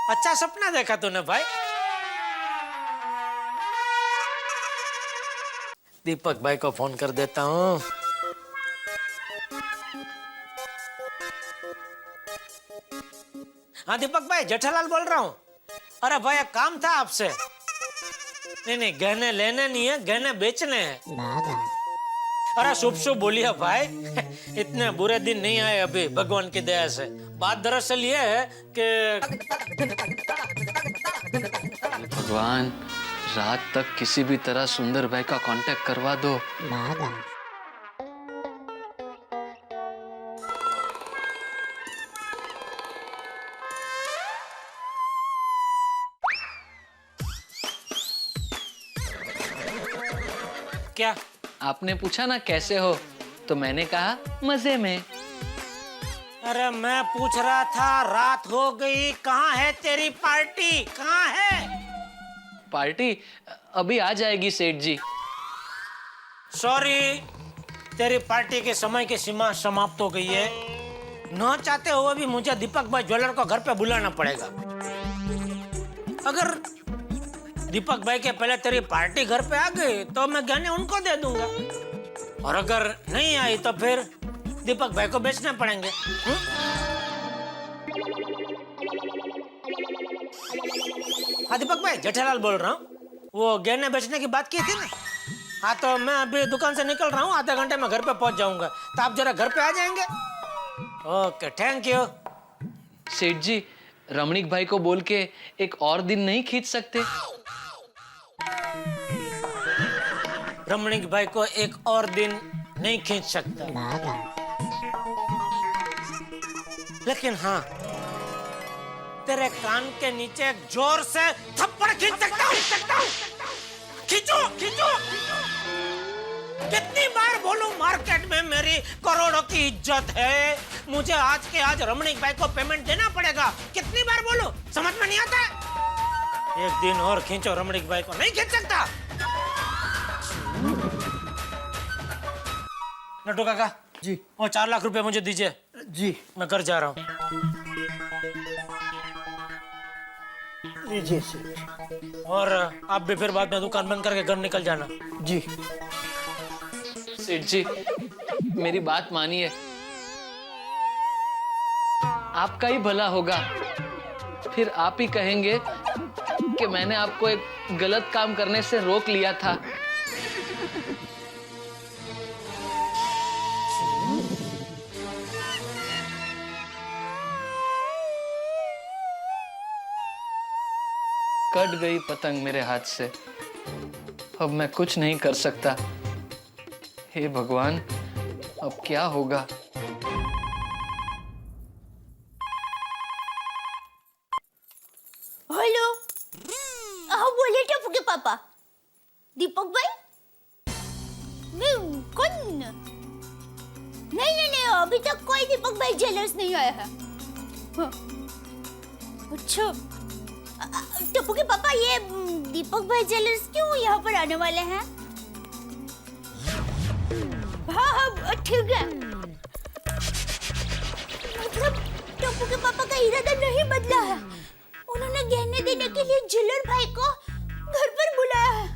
अच्छा सपना देखा तूने भाई। दीपक भाई को फोन कर देता हूँ। हाँ दीपक भाई, जेठालाल बोल रहा हूँ। अरे भाई एक काम था आपसे। नहीं, गहने लेने नहीं है, गहने बेचने हैं। अरे शुभ शुभ बोलिए भाई। इतने बुरे दिन नहीं आए अभी, भगवान की दया से। बात दरअसल ये है कि भगवान, रात तक किसी भी तरह सुंदर भाई का कांटेक्ट करवा दो। क्या? आपने पूछा ना कैसे हो, तो मैंने कहा मजे में। अरे मैं पूछ रहा था, रात हो गई, कहाँ है तेरी पार्टी, कहाँ है? पार्टी अभी आ जाएगी सेठ जी। सॉरी, तेरी पार्टी के समय की सीमा समाप्त हो गई है। न चाहते हुए भी मुझे दीपक भाई ज्वेलर को घर पे बुलाना पड़ेगा। अगर दीपक भाई के पहले तेरी पार्टी घर पे आ गई तो मैं गहने उनको दे दूंगा, और अगर नहीं आई तो फिर दीपक भाई को बेचने पड़ेंगे। हाँ दीपक भाई, जेठालाल बोल रहा हूँ। वो गहने बेचने की बात की थी ना? हाँ तो मैं अभी दुकान से निकल रहा हूँ, आधे घंटे में घर पे पहुंच जाऊंगा, तो आप जरा घर पे आ जाएंगे? Okay, thank you. सेठ जी, रमणीक भाई को बोल के एक और दिन नहीं खींच सकते? रमणीक भाई को एक और दिन नहीं खींच सकता, लेकिन हाँ तेरे कान के नीचे जोर से थप्पड़ खींच सकता हूँ। खींचो खींचो। कितनी बार बोलूं, मार्केट में मेरी करोड़ों की इज्जत है, मुझे आज के आज रमणीक भाई को पेमेंट देना पड़ेगा। कितनी बार बोलूं, समझ में नहीं आता? एक दिन और खींचो, रमणीक भाई को नहीं खींच सकता। नटू काका जी, वो 4 लाख रुपए मुझे दीजिए। जी मैं घर जा रहा हूँ। लीजिए सेठ। और आप भी फिर बाद में दुकान बंद करके घर निकल जाना। जी सेठ जी, मेरी बात मानिए, आपका ही भला होगा। फिर आप ही कहेंगे कि मैंने आपको एक गलत काम करने से रोक लिया था। कट गई पतंग मेरे हाथ से, अब मैं कुछ नहीं कर सकता। हे भगवान, अब क्या होगा? हेलो, हाँ बोले टप्पू के पापा। दीपक भाई? नहीं, कौन? नहीं, अभी तक कोई दीपक भाई ज्वेलर्स नहीं आया है। हाँ। अच्छा, टप्पू के पापा, ये दीपक भाई ज्वेलर्स क्यों यहाँ पर आने वाले हैं? हाँ ठीक है। मतलब टप्पू के पापा का इरादा नहीं बदला है, उन्होंने गहने देने के लिए ज्वेलर भाई को घर पर बुलाया है।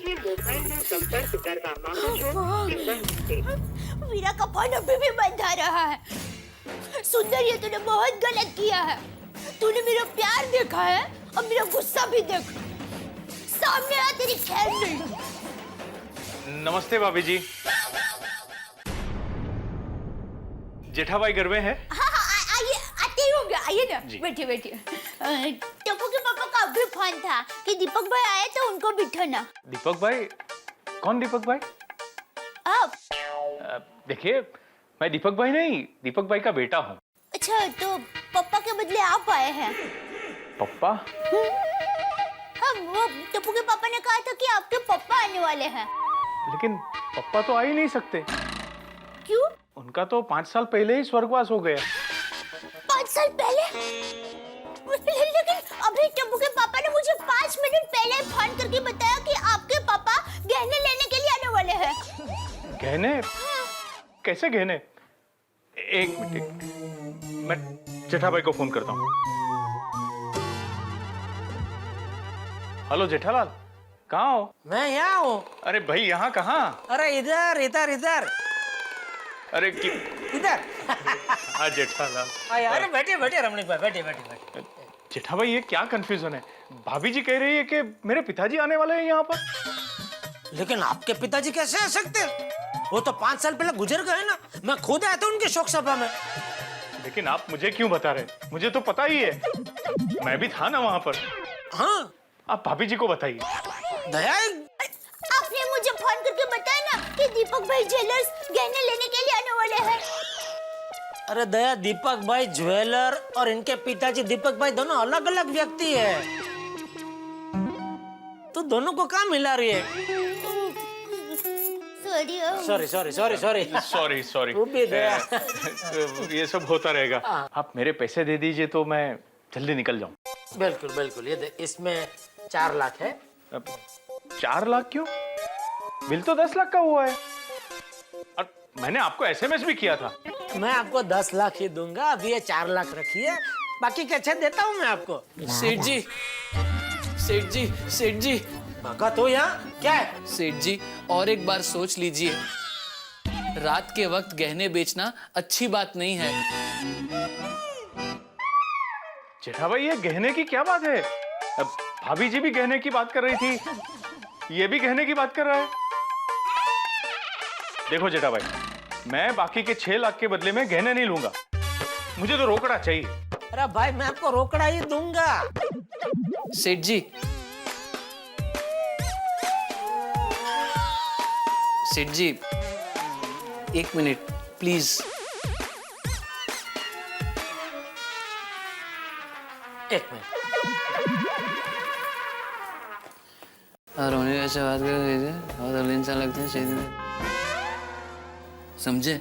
अपने मोबाइल में संपर्क कर रहा मांगो छो कि बंद थे। वीरा का फोन अभी भी बंद आ रहा है। सुंदर, ये तूने बहुत गलत किया है। तूने मेरा प्यार देखा है और मेरा गुस्सा भी देख। सामने आ, तेरी खैर नहीं। नमस्ते भाभी जी। जेठा भाई घर में है? हाँ हाँ, आइए, आते ही होंगे। आइए ना, बैठिए बैठिए। टप्पू के पापा का अभी फोन था कि दीपक भाई आए तो उनको बिठाना। दीपक भाई? कौन दीपक भाई? आप? देखिए, मैं दीपक भाई नहीं, दीपक भाई का बेटा हूँ। अच्छा, तो पापा के बदले आप आए हैं? पप्पा? हाँ, वो टप्पू के पापा ने कहा था कि आपके पापा आने वाले हैं। लेकिन पप्पा तो आ ही नहीं सकते। क्यों? उनका तो 5 साल पहले ही स्वर्गवास हो गया। 5 साल पहले? लेकिन अभी टप्पू के पापा ने मुझे 5 मिनट पहले फोन करके बताया कि आपके पापा गहने लेने के लिए आने वाले हैं। गहने? कैसे गहने? एक मिनट, मैं जेठा भाई को फोन करता हूँ। हेलो जेठालाल, कहाँ हो? मैं यहाँ हूँ। अरे भाई, यहाँ कहाँ? अरे इधर इधर इधर अरे इधर। हाँ जेठालाल। अरे बैठिए बैठिए रमणीक भाई, बैठिए बैठिए। जेठा भाई, ये क्या कंफ्यूजन है? भाभी जी कह रही है कि मेरे पिताजी आने वाले हैं यहाँ पर। लेकिन आपके पिताजी कैसे आ सकते? वो तो 5 साल पहले गुजर गए ना। मैं खुद आया था उनके शोक सभा में। लेकिन आप मुझे क्यों बता रहे? मुझे तो पता ही है, मैं भी था ना वहाँ पर। हाँ, आप भाभी जी को बताइए। दया, आपने मुझे फोन करके बताया ना कि दीपक भाई ज्वेलर्स गहने लेने के लिए आने वाले हैं। अरे दया, दीपक भाई ज्वेलर और इनके पिताजी दीपक भाई दोनों अलग अलग व्यक्ति है। तो दोनों को कहाँ मिला रही है? Sorry sorry sorry sorry sorry sorry. वो भी दया। ये सब होता रहेगा। आप मेरे पैसे दे दीजिए तो मैं जल्दी निकल जाऊं। बिल्कुल बिल्कुल। ये देख, इसमें 4 लाख है। 4 लाख क्यों? बिल तो 10 लाख का हुआ है और मैंने आपको एसएमएस भी किया था। मैं आपको 10 लाख ही दूंगा। अभी ये 4 लाख रखिए, बाकी कैसे देता हूँ मैं आपको। सेठ जी, सेठ जी, सेठ जी। भगत हो यहाँ? क्या है? सेठ जी, और एक बार सोच लीजिए। रात के वक्त गहने बेचना अच्छी बात नहीं है। जेठा भाई, ये गहने की क्या बात है? अब भाभी जी भी गहने की बात कर रही थी, ये भी गहने की बात कर रहा है। देखो जेठा भाई, मैं बाकी के 6 लाख के बदले में गहने नहीं लूंगा। मुझे तो रोकड़ा चाहिए। अरे भाई, मैं आपको रोकड़ा ही दूंगा। सेठ जी, सेठ जी, 1 मिनट प्लीज। 1 मिनट। और उन्हें ऐसे बात कर रहे थे, बहुत अगले इंसान लगते हैं। समझे?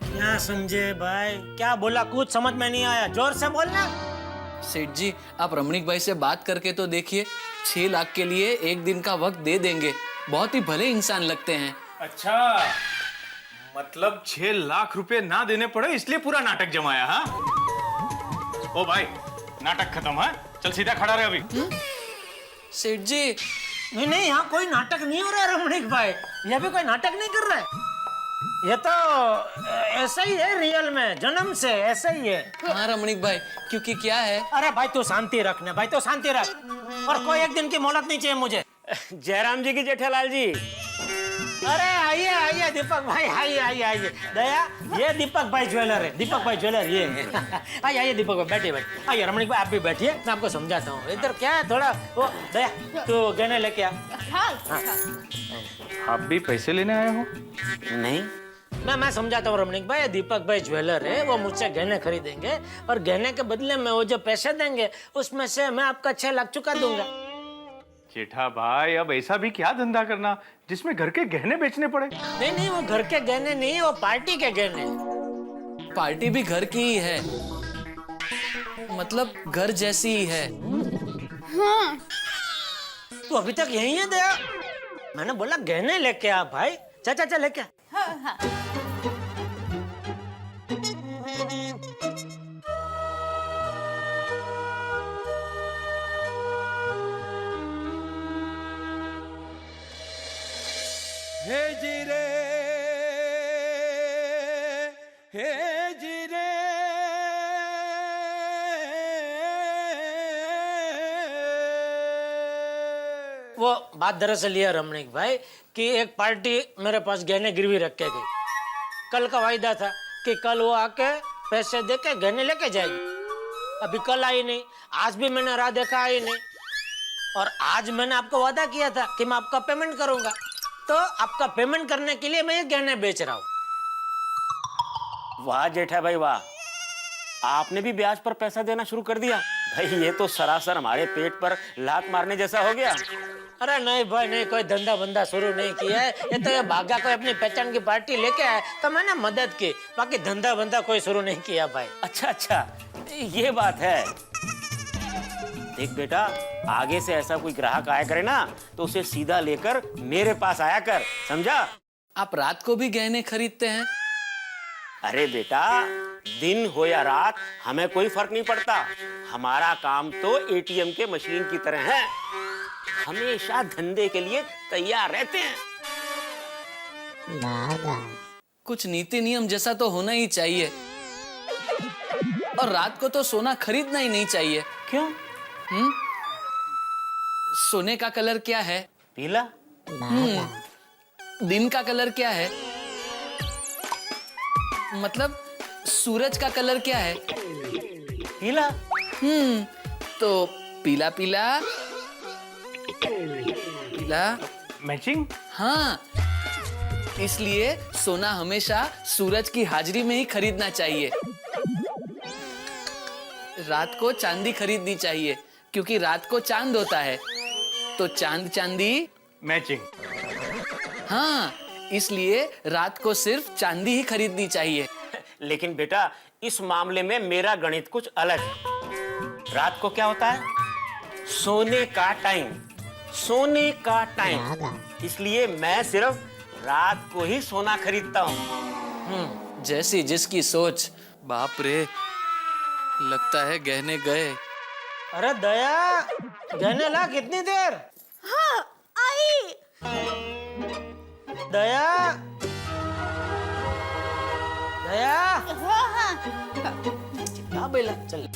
क्या समझे भाई? क्या बोला? कुछ समझ में नहीं आया। जोर से बोलना। सेठ जी, आप रमणीक भाई से बात करके तो देखिए। 6 लाख के लिए 1 दिन का वक्त दे देंगे। बहुत ही भले इंसान लगते हैं। अच्छा, मतलब 6 लाख रुपए ना देने पड़े इसलिए पूरा नाटक जमाया? हाँ ओ भाई, नाटक खत्म है। चल सीधा खड़ा रहे अभी। सेठ जी, नहीं नहीं, यहाँ कोई नाटक नहीं हो रहा है रमणीक भाई। यहाँ भी कोई नाटक नहीं कर रहा है। ये तो ऐसा ही है, रियल में जन्म से ऐसा ही है। हाँ रमणीक भाई, क्योंकि क्या है। अरे भाई, तू शांति रखना भाई, तो शांति रख। और कोई 1 दिन की मोहलत नहीं चाहिए मुझे। जयराम जी की जेठालाल जी। अरे आइए आइए दीपक भाई, आइए आइए आइए। दया, ये दीपक भाई ज्वेलर है। दीपक भाई ज्वेलर ये है। आइए आइए दीपक भाई, बैठिए बैठिए। आइए रमणीक भाई, आप भी बैठिए, मैं आपको समझाता हूँ। इधर क्या है, थोड़ा वो दया, तू गहने लेके आ। हाँ। आप भी पैसे लेने आए हो? नहीं, मैं समझाता हूँ रमणीक भाई। दीपक भाई ज्वेलर है, वो मुझसे गहने खरीदेंगे और गहने के बदले में वो जो पैसे देंगे उसमें से मैं आपका 6 लाख चुका दूंगा। जेठा भाई, अब ऐसा भी क्या धंधा करना जिसमें घर के गहने बेचने पड़े? नहीं नहीं, वो घर के गहने नहीं, वो पार्टी के गहने। पार्टी भी घर की ही है, मतलब घर जैसी ही है। हाँ। तू अभी तक यही है दया? मैंने बोला गहने लेके आ भाई। चल लेके आ। हाँ हाँ। वो बात दरअसल ये है रमणीक भाई कि एक पार्टी मेरे पास गहने गिरवी रख के गई। कल का वायदा था कि कल वो आके पैसे दे के गहने लेके जाएगी। अभी कल आई नहीं, आज भी मैंने राह देखा आई नहीं, और आज मैंने आपको वादा किया था कि मैं आपका पेमेंट करूंगा, तो आपका पेमेंट करने के लिए मैं ये गहने बेच रहा हूँ। वाह जेठा भाई वाह, आपने भी ब्याज पर पैसा देना शुरू कर दिया। भाई ये तो सरासर हमारे पेट पर लात मारने जैसा हो गया। अरे नहीं भाई नहीं, कोई धंधा बंदा शुरू नहीं किया है। ये तो ये भागा कोई अपनी पहचान की पार्टी लेके आए तो मैंने मदद की, बाकी धंधा बंदा कोई शुरू नहीं किया भाई। अच्छा अच्छा, ये बात है। देख बेटा, आगे से ऐसा कोई ग्राहक आया करे ना तो उसे सीधा लेकर मेरे पास आया कर, समझा? आप रात को भी गहने खरीदते हैं? अरे बेटा, दिन हो या रात हमें कोई फर्क नहीं पड़ता। हमारा काम तो एटीएम के मशीन की तरह है, हमेशा धंधे के लिए तैयार रहते हैं। कुछ नीति नियम जैसा तो होना ही चाहिए, और रात को तो सोना खरीदना ही नहीं चाहिए। क्यों? सोने का कलर क्या है? पीला। दिन का कलर क्या है? मतलब सूरज का कलर क्या है? पीला। तो पीला पीला पीला मैचिंग। हाँ, इसलिए सोना हमेशा सूरज की हाजिरी में ही खरीदना चाहिए। रात को चांदी खरीदनी चाहिए, क्योंकि रात को चांद होता है, तो चांद चांदी मैचिंग। हाँ, इसलिए रात को सिर्फ चांदी ही खरीदनी चाहिए। लेकिन बेटा, इस मामले में मेरा गणित कुछ अलग है। रात को क्या होता है? सोने का टाइम, सोने का टाइम। इसलिए मैं सिर्फ रात को ही सोना खरीदता हूँ। जैसी जिसकी सोच। बाप रे, लगता है गहने गए। अरे दया, गहने ला, कितनी देर? हाँ आई। दया, दया। हाँ हाँ। हाँ बेला, चल।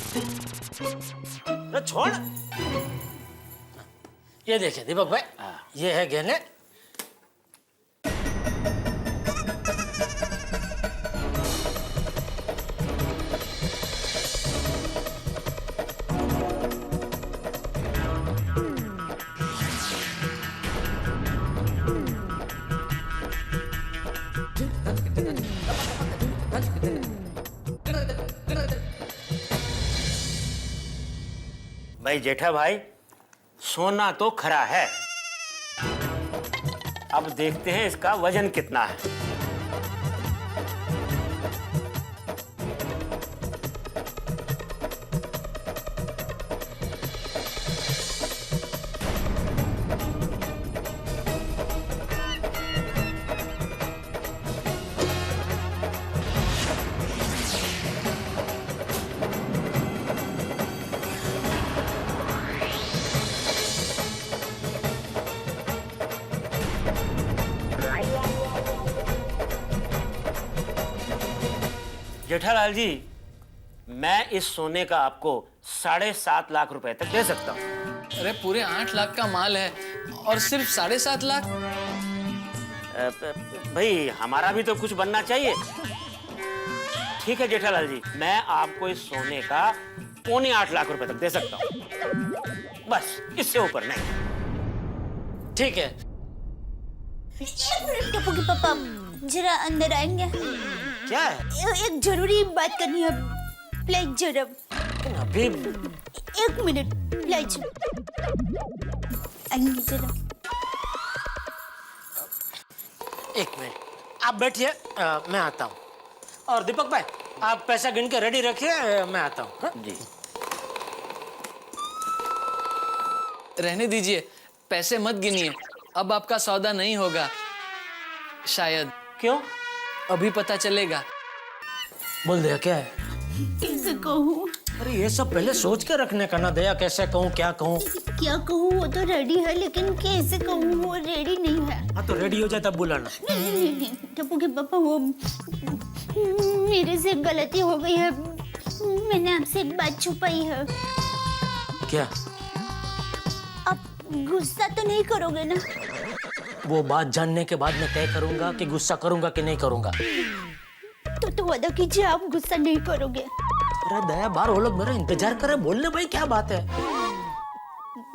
अरे छोड़। ये देखिए दीपक भाई, ये है गहने। भाई जेठा भाई, सोना तो खरा है, अब देखते हैं इसका वजन कितना है। जेठालाल जी, मैं इस सोने का आपको 7.5 लाख रुपए तक दे सकता हूँ। अरे पूरे 8 लाख का माल है और सिर्फ 7.5 लाख? भाई हमारा भी तो कुछ बनना चाहिए। ठीक है जेठालाल जी, मैं आपको इस सोने का 7.25 लाख रुपए तक दे सकता हूँ, बस इससे ऊपर नहीं। ठीक है। टप्पू के पापा जरा अंदर आएंगे? क्या है? एक जरूरी बात करनी है, प्लीज जरा। अभी 1 मिनट प्लीज, आएंगे जरा। 1 मिनट, आप बैठिए, मैं आता हूँ। और दीपक भाई, आप पैसा गिन के रेडी रखिए, मैं आता हूँ। हाँ? जी। रहने दीजिए, पैसे मत गिनिए, अब आपका सौदा नहीं होगा शायद। क्यों? अभी पता चलेगा। बोल दया, क्या है? कैसे कहूँ? अरे ये सब पहले सोच के रखने का ना दया, कैसे कहूँ, क्या कहूँ? क्या कहूँ, वो तो रेडी है, लेकिन कैसे कहूँ, वो रेडी नहीं है। हाँ तो रेडी हो जाए तब बुलाना। नहीं, टप्पू के पापा, वो मेरे से गलती हो गई है, मैंने आपसे एक बात छुपाई है। क्या? आप गुस्सा तो नहीं करोगे ना? वो बात जानने के बाद मैं तय करूंगा कि गुस्सा करूंगा कि नहीं करूंगा। तो वादा कीजिए आप गुस्सा नहीं करोगे। अरे दया, बार वो लोग मेरा इंतजार कर रहे हैं, बोलने भाई क्या बात है।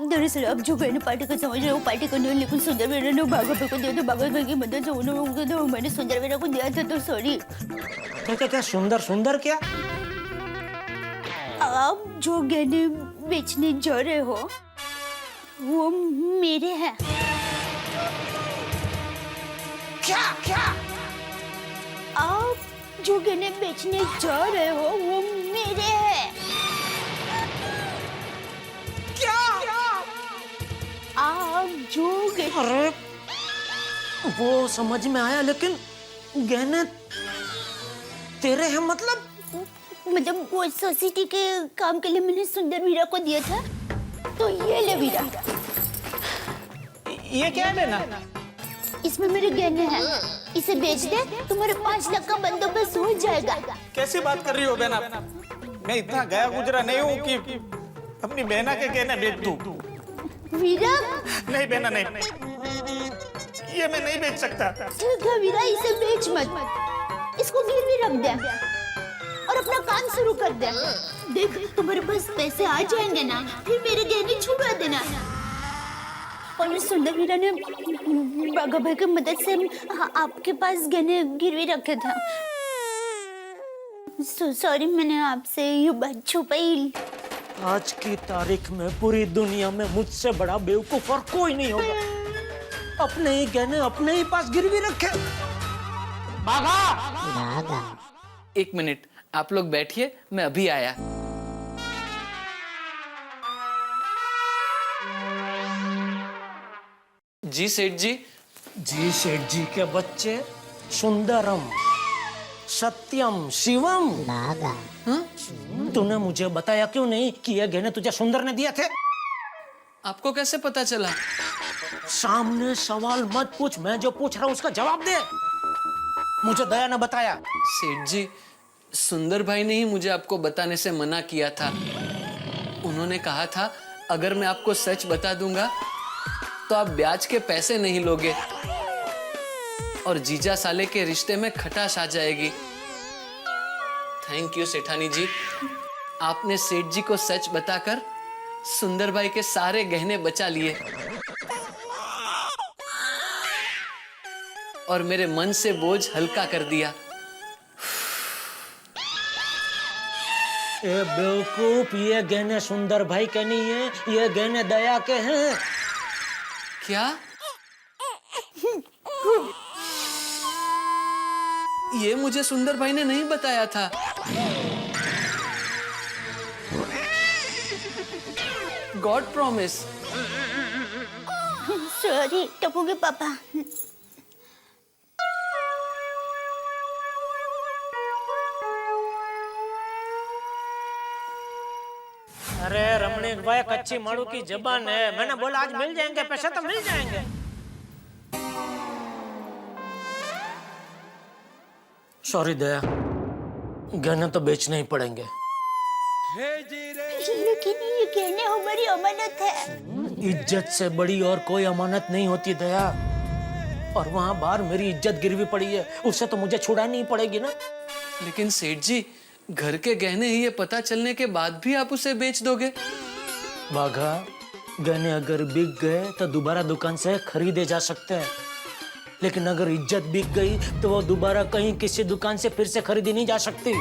दरअसल आप जो कहने पार्टी को समझ रहे हो पार्टी को नहीं, लेकिन सुंदर वीरा ने भागवत भाई को दिया, तो भागवत भाई की मदद से उन्होंने तो मैंने सुंदर वीरा को दिया था, तो सॉरी। क्या क्या क्या? सुंदर सुंदर क्या? आप जो गहने बेचने जा रहे हो वो मेरे हैं। क्या क्या? आप जो गहने बेचने जा रहे हो वो मेरे हैं। क्या? आप जो अरे वो समझ में आया, लेकिन गहने तेरे हैं मतलब वो सोसाइटी के काम के लिए मैंने सुंदर वीरा को दिया था, तो ये ले वीरा। ये क्या है बेना? इसमें मेरे गहने हैं, इसे बेच दे तुम्हारे 5 लाख का बंदोबस्त हो जाएगा। कैसी बात कर रही हो बेना? मैं इतना गया गुजरा नहीं हूँ कि अपनी बहना के गहने बेच दूं। वीरा नहीं बेना, नहीं, ये मैं नहीं बेच सकता। ठीक है वीरा, इसे बेच मत, इसको गिरवी रख दे और अपना काम शुरू कर दे। देख तुम्हारे पास पैसे आ जाएंगे ना, फिर मेरे गहने छुड़ा देना। और सुंदर वीरा ने बाघा भाई की मदद से आपके पास गहने गिरवी रखे थे। सॉरी, मैंने आपसे ये बात छुपाई। आज की तारीख में पूरी दुनिया में मुझसे बड़ा बेवकूफ और कोई नहीं होगा। अपने ही गहने अपने ही पास गिरवी रखे। बाघा! एक मिनट, आप लोग बैठिए, मैं अभी आया। जी सेठ जी। जी सेठ जी के बच्चे, सुंदरम सत्यम शिवम। तूने मुझे बताया क्यों नहीं कि ये गहने तुझे सुंदर ने दिए थे? आपको कैसे पता चला? सामने सवाल मत पूछ, मैं जो पूछ रहा हूँ उसका जवाब दे। मुझे दया ने बताया। सेठ जी, सुंदर भाई ने ही मुझे आपको बताने से मना किया था। उन्होंने कहा था अगर मैं आपको सच बता दूंगा तो आप ब्याज के पैसे नहीं लोगे और जीजा साले के रिश्ते में खटास आ जाएगी। थैंक यू सेठानी जी, आपने सेठ जी को सच बताकर सुंदर भाई के सारे गहने बचा लिए और मेरे मन से बोझ हल्का कर दिया। ए बेवकूफ, ये गहने सुंदर भाई के नहीं है, ये गहने दया के हैं। क्या? ये मुझे सुंदर भाई ने नहीं बताया था। God promise. सॉरी टप्पू के पापा। अरे रमणीक भाई, कच्ची माड़ू की जबान है। मैंने बोला आज मिल जाएंगे पैसे, तो मिल जाएंगे। सॉरी दया, गहने तो बेचने ही पड़ेंगे। लेकिन ये गहने हमारी अमानत है। इज्जत से बड़ी और कोई अमानत नहीं होती दया। और वहां बाहर मेरी इज्जत गिरवी पड़ी है, उससे तो मुझे छुड़ानी ही पड़ेगी ना। लेकिन सेठ जी, घर के गहने ही ये पता चलने के बाद भी आप उसे बेच दोगे? बाघा, गहने अगर बिक गए तो दोबारा दुकान से खरीदे जा सकते हैं, लेकिन अगर इज्जत बिक गई तो वो दोबारा कहीं किसी दुकान से फिर से खरीदी नहीं जा सकती।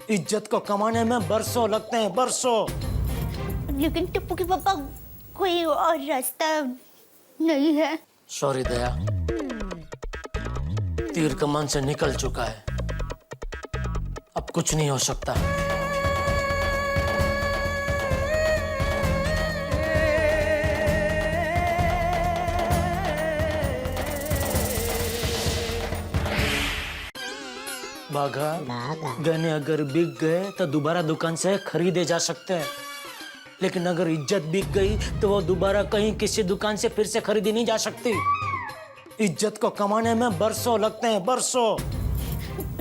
इज्जत को कमाने में बरसों लगते हैं, बरसों। लेकिन टप्पू के पापा, कोई और रास्ता नहीं है? सॉरी दया, तीर कमान से निकल चुका है, अब कुछ नहीं हो सकता। बाघा, गहने अगर बिक गए तो दोबारा दुकान से खरीदे जा सकते हैं, लेकिन अगर इज्जत बिक गई तो वो दोबारा कहीं किसी दुकान से फिर से खरीदी नहीं जा सकती। इज्जत को कमाने में बरसों लगते हैं, बरसों।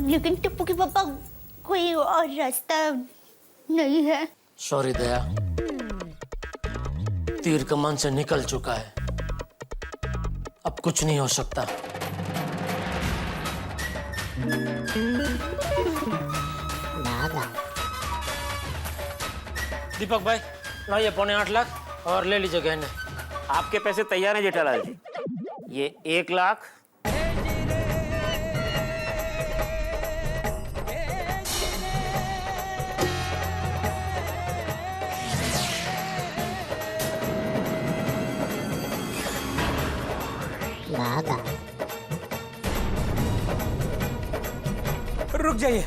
लेकिन टप्पू के पापा कोई और रास्ता नहीं है। सॉरी दया, तीर कमान से निकल चुका है, अब कुछ नहीं हो सकता। दीपक भाई लाइए 8.25 लाख और ले लीजिए गहने। आपके पैसे तैयार हैं जेठालाल जी। ये 1 लाख, रुक जाइए,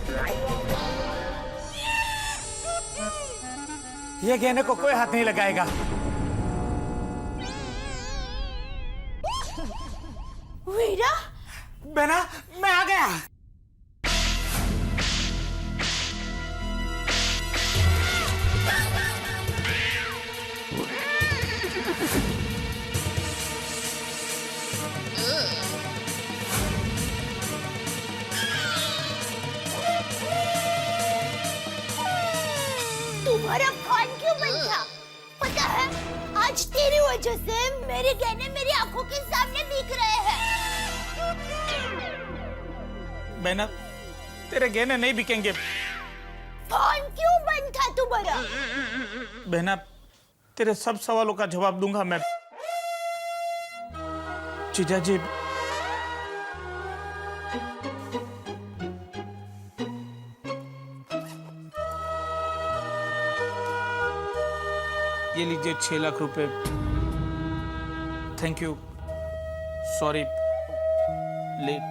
ये गहने को कोई हाथ नहीं लगाएगा। वीरा, बहना मैं आ गया। तुम्हारा फोन क्यों बंद था? पता है आज तेरी वजह से मेरे गहने मेरी आंखों के सामने दिख रहे हैं। बहना तेरे गहने नहीं बिकेंगे। फोन क्यों बंद था तुम्हारा? बहना तेरे सब सवालों का जवाब दूंगा मैं। जीजा जी, ये लीजिए 6 लाख रुपए। Thank you, sorry late.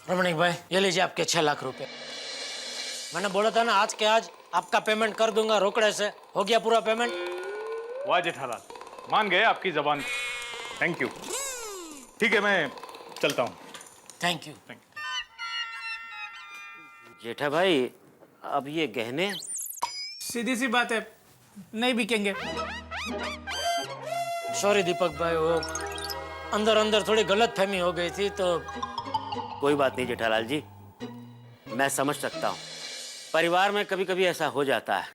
Ramnik भाई ये लीजिए आपके 6 लाख रुपए। मैंने बोला था ना आज के आज आपका पेमेंट कर दूंगा रोकड़े से। हो गया पूरा पेमेंट। वाह जेठालाल, मान गए आपकी जबान। Thank you. ठीक है मैं चलता हूँ। Thank you. जेठा भाई अब ये गहने सीधी सी बात है, नहीं बिकेंगे। सॉरी दीपक भाई, वो अंदर अंदर थोड़ी गलतफहमी हो गई थी तो। कोई बात नहीं जेठालाल जी, मैं समझ सकता हूँ, परिवार में कभी कभी ऐसा हो जाता है।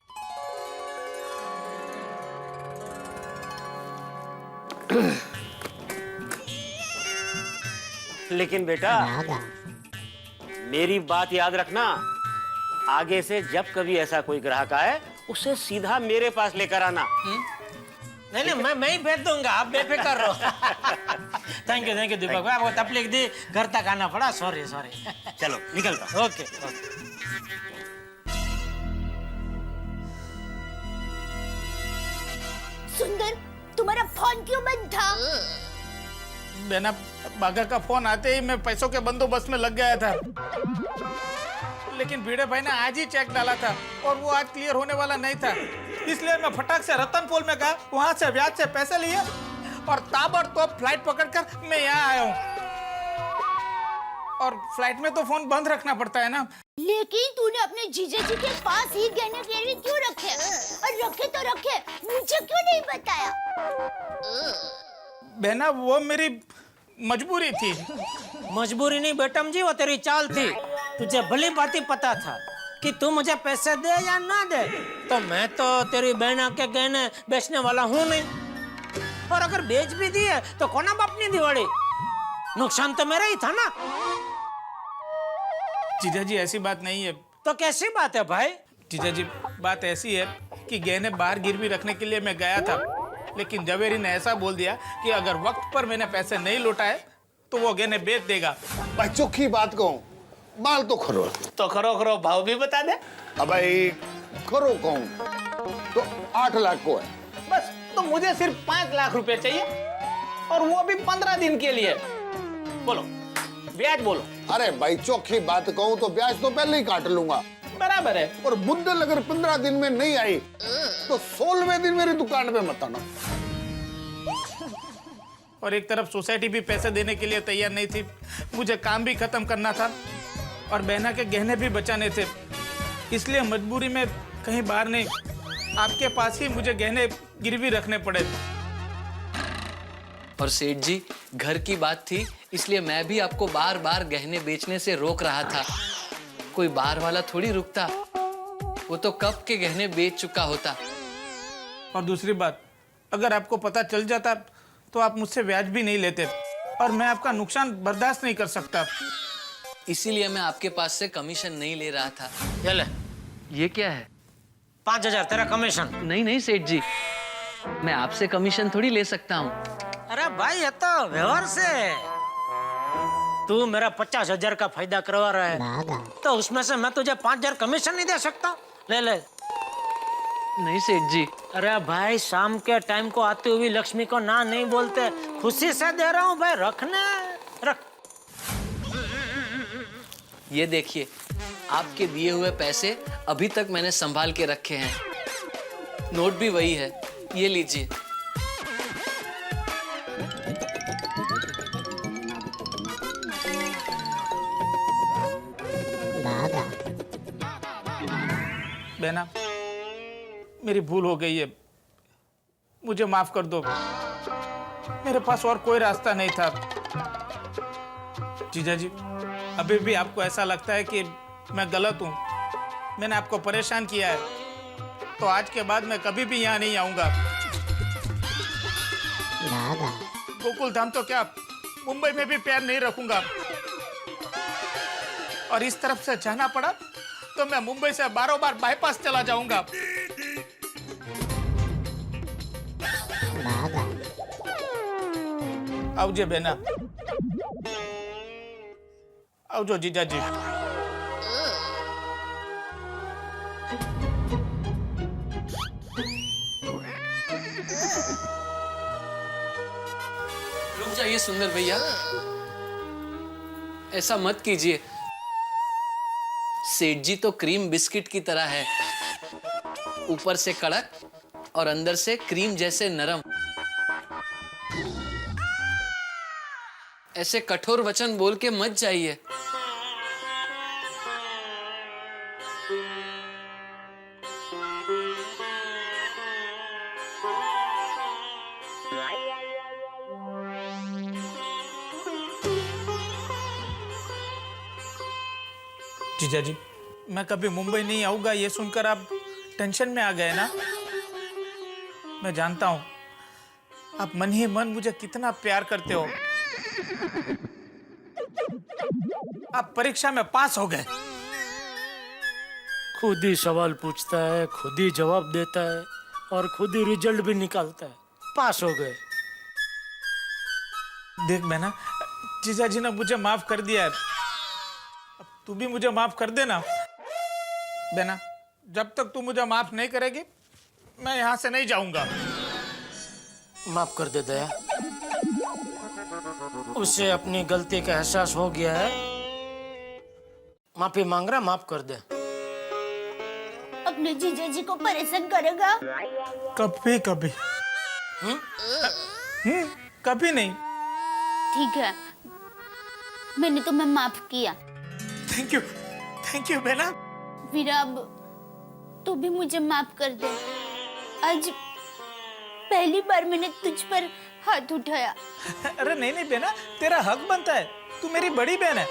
लेकिन बेटा मेरी बात याद रखना, आगे से जब कभी ऐसा कोई ग्राहक आए उसे सीधा मेरे पास लेकर आना। नहीं मैं ही भेज दूंगा, आप बेफिक्र रहो। थैंक यू दीपक भाई, आपको तकलीफ दी, घर तक आना पड़ा। सॉरी। चलो निकलता। ओके। सुंदर, तुम्हारा फोन क्यों बंद था? बहना बागा का फोन आते ही मैं पैसों के बंदोबस्त में लग गया था, लेकिन भिड़े भाई ने आज ही चेक डाला था और वो आज क्लियर होने वाला नहीं था, इसलिए मैं फटाक से रतनपोल में गया, वहां से ब्याज से पैसे लिए और ताबड़तोड़ फ्लाइट पकड़कर मैं यहाँ आया हूँ। और फ्लाइट में तो फोन बंद रखना पड़ता है ना। लेकिन तूने अपने जीजा जी के पास ही गहने गिरवी क्यों रखे? और रखे तो रखे, मुझे क्यों नहीं बताया? बहना वो मेरी मजबूरी थी। मजबूरी नहीं बेटम जी, वो तेरी चाल थी। तुझे भली भांति पता था कि तू मुझे पैसे दे या ना दे, तो मैं तो तेरी बहना के गहने बेचने वाला हूँ नहीं। और अगर बेच भी दिए तो कौन अब अपनी दिवाली, नुकसान तो मेरा ही था ना। जीजा जी ऐसी बात नहीं है। तो कैसी बात है भाई? जीजा जी बात ऐसी है कि गहने बाहर गिरवी रखने के लिए मैं गया था, लेकिन जवेरी ने ऐसा बोल दिया कि अगर वक्त पर मैंने पैसे नहीं लौटाए तो वो गहने बेच देगा। भाई चोखी बात कहूँ, माल तो खरो भाव भी बता दे। अब भाई खरो कहूँ तो 8 लाख को है बस। तो मुझे सिर्फ 5 लाख रुपए चाहिए और वो भी 15 दिन के लिए। बोलो ब्याज बोलो। अरे भाई चोखी बात कहूँ तो ब्याज तो पहले ही काट लूंगा। बराबर है। और मुद्दल अगर 15 दिन में नहीं आई तो 16वें दिन मेरी दुकान पे मत आना। और एक तरफ सोसाइटी भी पैसे देने के लिए तैयार नहीं थी, मुझे काम भी खत्म करना था और बहना के गहने भी बचाने थे, इसलिए मजबूरी में कहीं बाहर नहीं, आपके पास ही मुझे गहने गिरवी रखने पड़े। और सेठ जी घर की बात थी, इसलिए मैं भी आपको बार बार गहने बेचने से रोक रहा था। कोई बाहर वाला थोड़ी रुकता, वो तो कब के गहने बेच चुका होता। और दूसरी बात, अगर आपको पता चल जाता तो आप मुझसे ब्याज भी नहीं लेते और मैं आपका नुकसान बर्दाश्त नहीं कर सकता। इसीलिए मैं आपके पास से कमीशन नहीं ले रहा था। ये ले, ये क्या है? 5,000 तेरा कमीशन। नहीं नहीं सेठ जी, मैं आपसे कमीशन थोड़ी ले सकता हूँ। अरे भाई ये तो व्यवहार से तू मेरा 50,000 का फायदा करवा रहा है, तो उसमें से मैं तुझे 5,000 कमीशन नहीं दे सकता। ले ले। नहीं सेठ जी। अरे भाई शाम के टाइम को आती हुई लक्ष्मी को ना नहीं बोलते, खुशी से दे रहा हूँ भाई, रखने रख। ये देखिए, आपके दिए हुए पैसे अभी तक मैंने संभाल के रखे हैं। नोट भी वही है, ये लीजिए। बहना, मेरी भूल हो गई है, मुझे माफ कर दो। मेरे पास और कोई रास्ता नहीं था। जीजा जी, अभी भी आपको ऐसा लगता है कि मैं गलत हूँ, मैंने आपको परेशान किया है, तो आज के बाद मैं कभी भी यहाँ नहीं आऊंगा। गोकुल धाम तो क्या, मुंबई में भी पैर नहीं रखूंगा। और इस तरफ से जाना पड़ा तो मैं मुंबई से बारों बार बाईपास चला जाऊंगा। आवजे बेना, आवजो जीजा जी। रुक जाइए सुंदर भैया, ऐसा मत कीजिए। सेठ जी तो क्रीम बिस्किट की तरह है, ऊपर से कड़क और अंदर से क्रीम जैसे नरम। ऐसे कठोर वचन बोल के मत जाइए। जीजा जी, मैं कभी मुंबई नहीं आऊंगा ये सुनकर आप टेंशन में आ गए ना। मैं जानता हूं आप मन ही मन मुझे कितना प्यार करते हो। आप परीक्षा में पास हो गए। खुद ही सवाल पूछता है, खुद ही जवाब देता है और खुद ही रिजल्ट भी निकालता है। पास हो गए। देख मैना, जीजा जी ने मुझे माफ कर दिया है, अब तू भी मुझे माफ कर देना। बेना, जब तक तू मुझे माफ नहीं करेगी मैं यहाँ से नहीं जाऊंगा। माफ कर दे दया, उसे अपनी गलती का एहसास हो गया है, माफी मांग रहा, माफ कर दे। अपने जीजा जी को परेशान करेगा? कभी कभी। कभी नहीं। ठीक है, मैंने तुम्हें माफ किया। थैंक यू बेना। वीरा, अब तू भी मुझे माफ कर दे। आज पहली बार मैंने तुझ पर हाथ उठाया। अरे नहीं बेना, तेरा हक बनता है, तू मेरी बड़ी बहन है।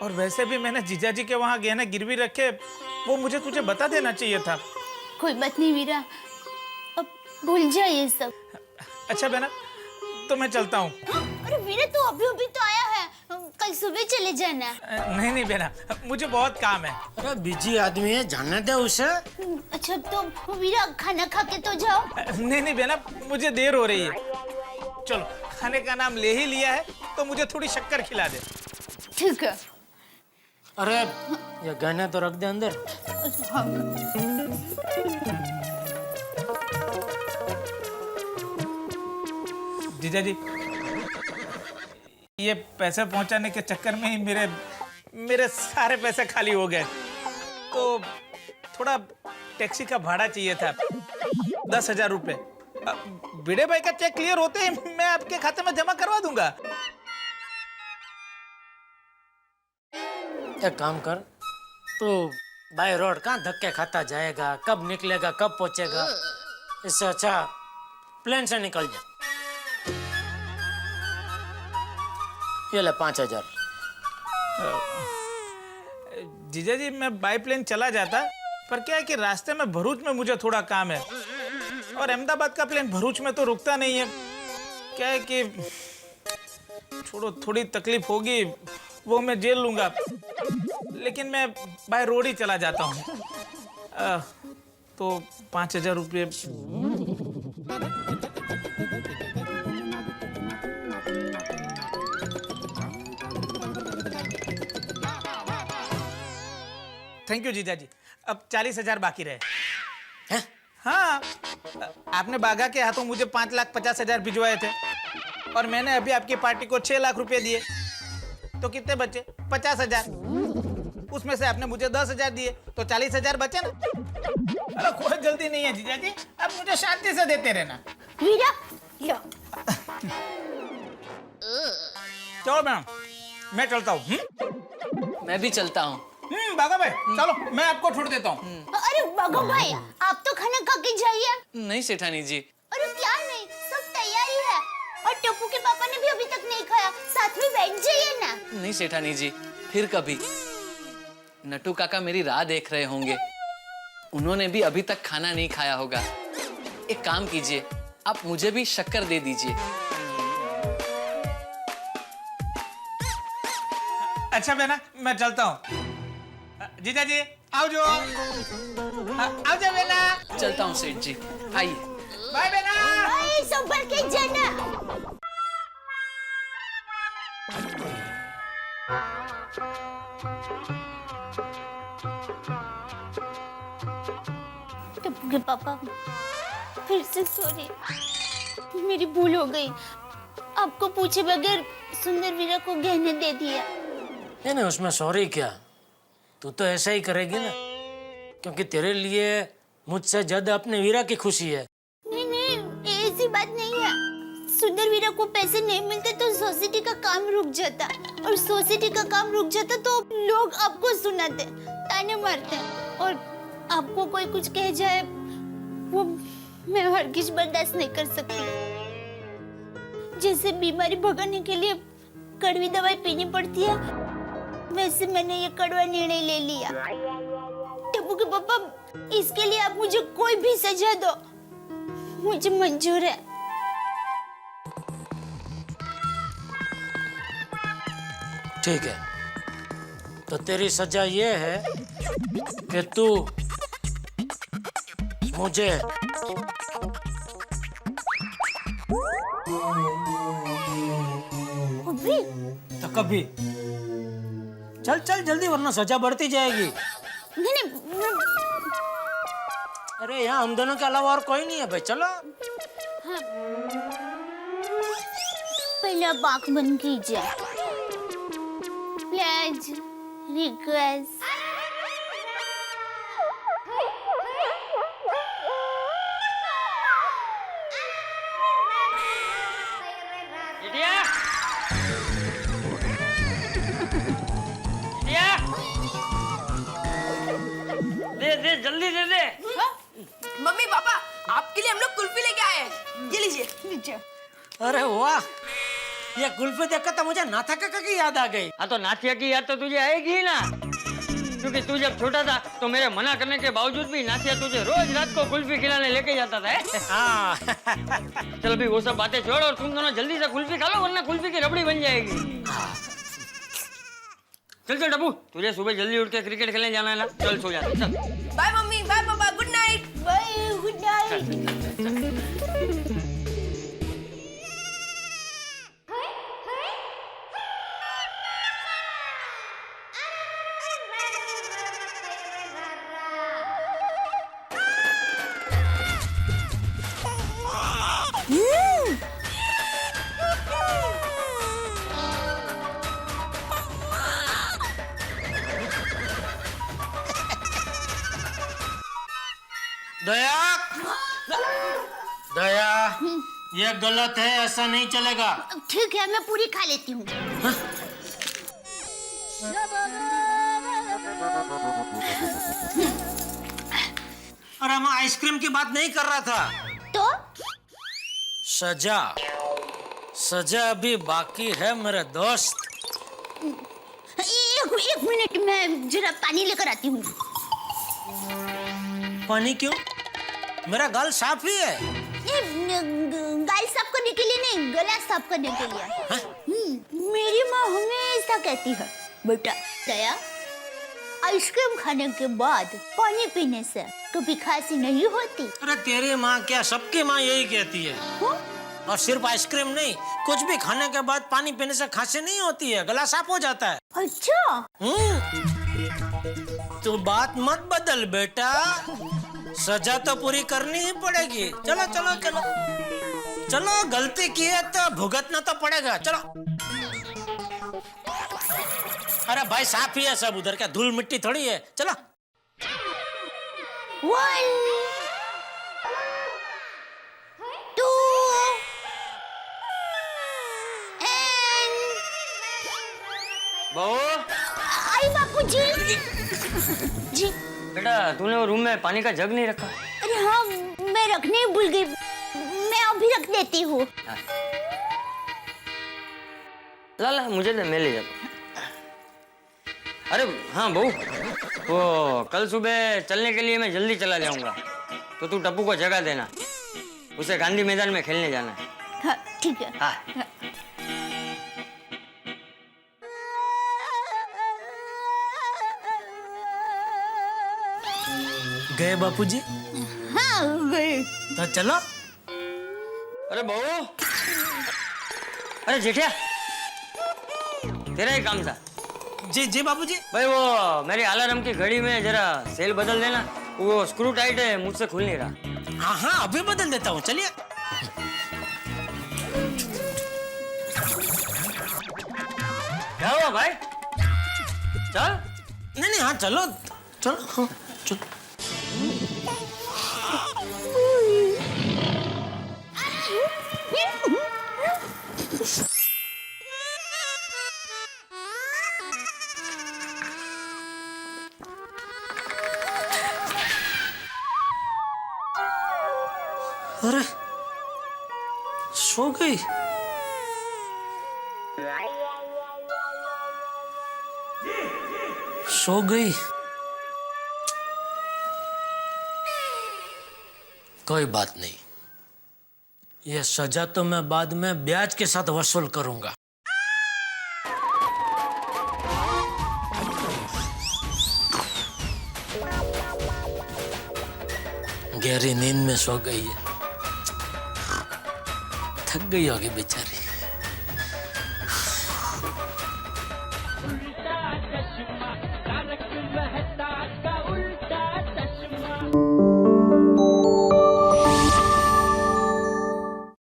और वैसे भी मैंने जीजा जी के वहाँ गहने गिरवी रखे, वो मुझे तुझे बता देना चाहिए था। कोई बात नहीं वीरा, अब भूल जा ये सब। अच्छा बेना, तो मैं चलता हूँ। अरे वीरा, तू अभी तो आया है, कल सुबह चले जाना। नहीं बेना, मुझे बहुत काम है। अरे बिजी आदमी है, जाने दे उसे। अच्छा तो वीरा, खाना खा के तो जाओ। नहीं बेना, मुझे देर हो रही है। चलो, खाने का नाम ले ही लिया है तो मुझे थोड़ी शक्कर खिला दे। ठीक है। अरे ये गहने तो रख दे अंदर। जीजा जी, ये पैसे पहुंचाने के चक्कर में ही मेरे सारे पैसे खाली हो गए, तो थोड़ा टैक्सी का भाड़ा चाहिए था, 10,000 रुपए। भिड़े भाई का चेक क्लियर होते ही मैं आपके खाते में जमा करवा दूंगा। एक काम कर, तो बाय रोड कहाँ धक्के खाता जाएगा, कब निकलेगा, कब पहुंचेगा, इससे अच्छा प्लेन से निकल जा। ये ले 5000। जीजा जी मैं बाई प्लेन चला जाता, पर क्या है कि रास्ते में भरूच में मुझे थोड़ा काम है और अहमदाबाद का प्लेन भरूच में तो रुकता नहीं है। क्या है कि छोड़ो, थोड़ी तकलीफ होगी वो मैं झेल लूंगा, लेकिन मैं बाय रोड ही चला जाता हूँ। तो 5000 रुपये। थैंक यू जीजा जी। अब 40,000 बाकी रहे हैं? हाँ, आपने बाघा के हाथों मुझे 5,50,000 भिजवाए थे और मैंने अभी आपकी पार्टी को 6 लाख रुपए दिए, तो कितने बचे? 50,000। उसमें से आपने मुझे 10,000 दिए, तो 40,000 बचे ना। अरे कोई जल्दी नहीं है जीजा जी, अब मुझे शांति से देते रहना। वीरा, लो। चलो मैम, मैं चलता हूँ। मैं भी चलता हूँ। बाघा भाई चलो, मैं आपको छोड़ देता हूँ। अरे बाघा भाई, आप तो खाना खा के जाइए। नहीं सेठानी जी। अरे क्या नहीं, सब तैयारी है और टप्पू के पापा ने भी अभी तक नहीं खाया, साथ में बैठ जाइए ना। नहीं सेठानी जी, फिर कभी। नटू काका मेरी राह देख रहे होंगे, उन्होंने भी अभी तक खाना नहीं खाया होगा। एक काम कीजिए, आप मुझे भी शक्कर दे दीजिए। अच्छा बेना, मैं चलता हूँ। जीजा जी आओ जो, आओ जा बेना। चलता हूँ सेठ जी, आइए। बाय बेना। बाय, संभल के जाना। टप्पू के पापा, फिर से सॉरी, मेरी भूल हो गई। आपको पूछे बगैर सुंदर वीरा को गहने दे दिया। नहीं, उसमें सॉरी क्या, तू तो ऐसा ही करेगी ना, क्योंकि तेरे लिए मुझसे ज्यादा अपने वीरा की खुशी है। नहीं, ऐसी बात नहीं है। सुंदर वीरा को पैसे नहीं मिलते तो सोसाइटी का काम रुक जाता, और सोसाइटी का काम रुक जाता तो लोग आपको सुनाते, ताने मारते, और आपको कोई कुछ कह जाए वो मैं हरगिज बर्दाश्त नहीं कर सकती। जैसे बीमारी भगाने के लिए कड़वी दवाई पीनी पड़ती है, वैसे मैंने ये कड़वा निर्णय ले लिया। टप्पू के पापा, इसके लिए आप मुझे कोई भी सजा दो, मुझे मंजूर है। ठीक है, तो तेरी सजा ये है कि तू मुझे तो कभी चल चल जल्दी, वरना सजा बढ़ती जाएगी। नहीं, अरे यहाँ हम दोनों के अलावा और कोई नहीं है भाई, चलो। हाँ। पहले आप आंख बंद कीजिए। Please, request. दे जल्दी दे दे। मम्मी पापा, आपके लिए हम लोग कुल्फी लेके आए हैं, ये लीजिए। अरे वाह, ये कुल्फी देखकर तो मुझे नाथा काका की याद आ गई। हाँ, तो नाथिया की याद तो तुझे आएगी ही ना, क्योंकि तू जब छोटा था तो मेरे मना करने के बावजूद भी नाथिया तुझे रोज रात को कुल्फी खिलाने लेके जाता था। हाँ। चल अभी वो सब बातें छोड़ और तुम दोनों जल्दी से कुल्फी खा लो, वरना कुल्फी की रबड़ी बन जाएगी। चल चल डब्बू, तुझे सुबह जल्दी उठ के क्रिकेट खेलने जाना है ना, चल सो जा। चल bye mummy, bye papa, good night. Bye, good night. Daya, Daya, ये गलत है, ऐसा नहीं चलेगा। ठीक है, मैं पूरी खा लेती हूँ। अरे मैं आइसक्रीम की बात नहीं कर रहा था। तो सजा, सजा अभी बाकी है मेरे दोस्त। एक मिनट, मैं जरा पानी लेकर आती हूँ। पानी क्यों? मेरा गाल साफ ही है। गाल साफ करने के लिए नहीं, गला साफ करने के लिए। मेरी माँ हमेशा कहती है, बेटा दया, आइसक्रीम खाने के बाद पानी पीने से कभी खांसी नहीं होती। अरे तेरी माँ क्या, सबकी माँ यही कहती है। और सिर्फ आइसक्रीम नहीं, कुछ भी खाने के बाद पानी पीने से खांसी नहीं होती है, गला साफ हो जाता है। अच्छा। तो बात मत बदल बेटा, सजा तो पूरी करनी ही पड़ेगी। चलो चलो चलो चलो, गलती की है तो भुगतना तो पड़ेगा। चलो। अरे भाई साफ ही है सब, उधर क्या धूल मिट्टी थोड़ी है। चलो। 1 2 बहू, आई बापूजी। जी बेटा तूने वो रूम में पानी का जग नहीं रखा? अरे हाँ, मैं रखने ही भूल गई, मैं अभी रख देती हूँ। ला ला, मुझे दे, मैं ले जाता हूँ। अरे हाँ बहू, वो कल सुबह चलने के लिए मैं जल्दी चला जाऊंगा, तो तू टप्पू को जगह देना, उसे गांधी मैदान में खेलने जाना है। हाँ ठीक है। हाँ। गए बापूजी? हाँ गए। तो चलो। अरे बहू, अरे जेठिया, तेरा ही काम था। जी जी बापूजी। भाई वो मेरी अलार्म की घड़ी में जरा सेल बदल देना, वो स्क्रू टाइट है, मुझसे खुल नहीं रहा। हाँ हाँ अभी बदल देता हूँ, चलिए। क्या हुआ भाई? चल। नहीं नहीं, हाँ चलो चलो, हाँ चलो। अरे सो गई। सो गई। कोई बात नहीं, ये सजा तो मैं बाद में ब्याज के साथ वसूल करूंगा। गहरी नींद में सो गई है, थक गई होगी बेचारी।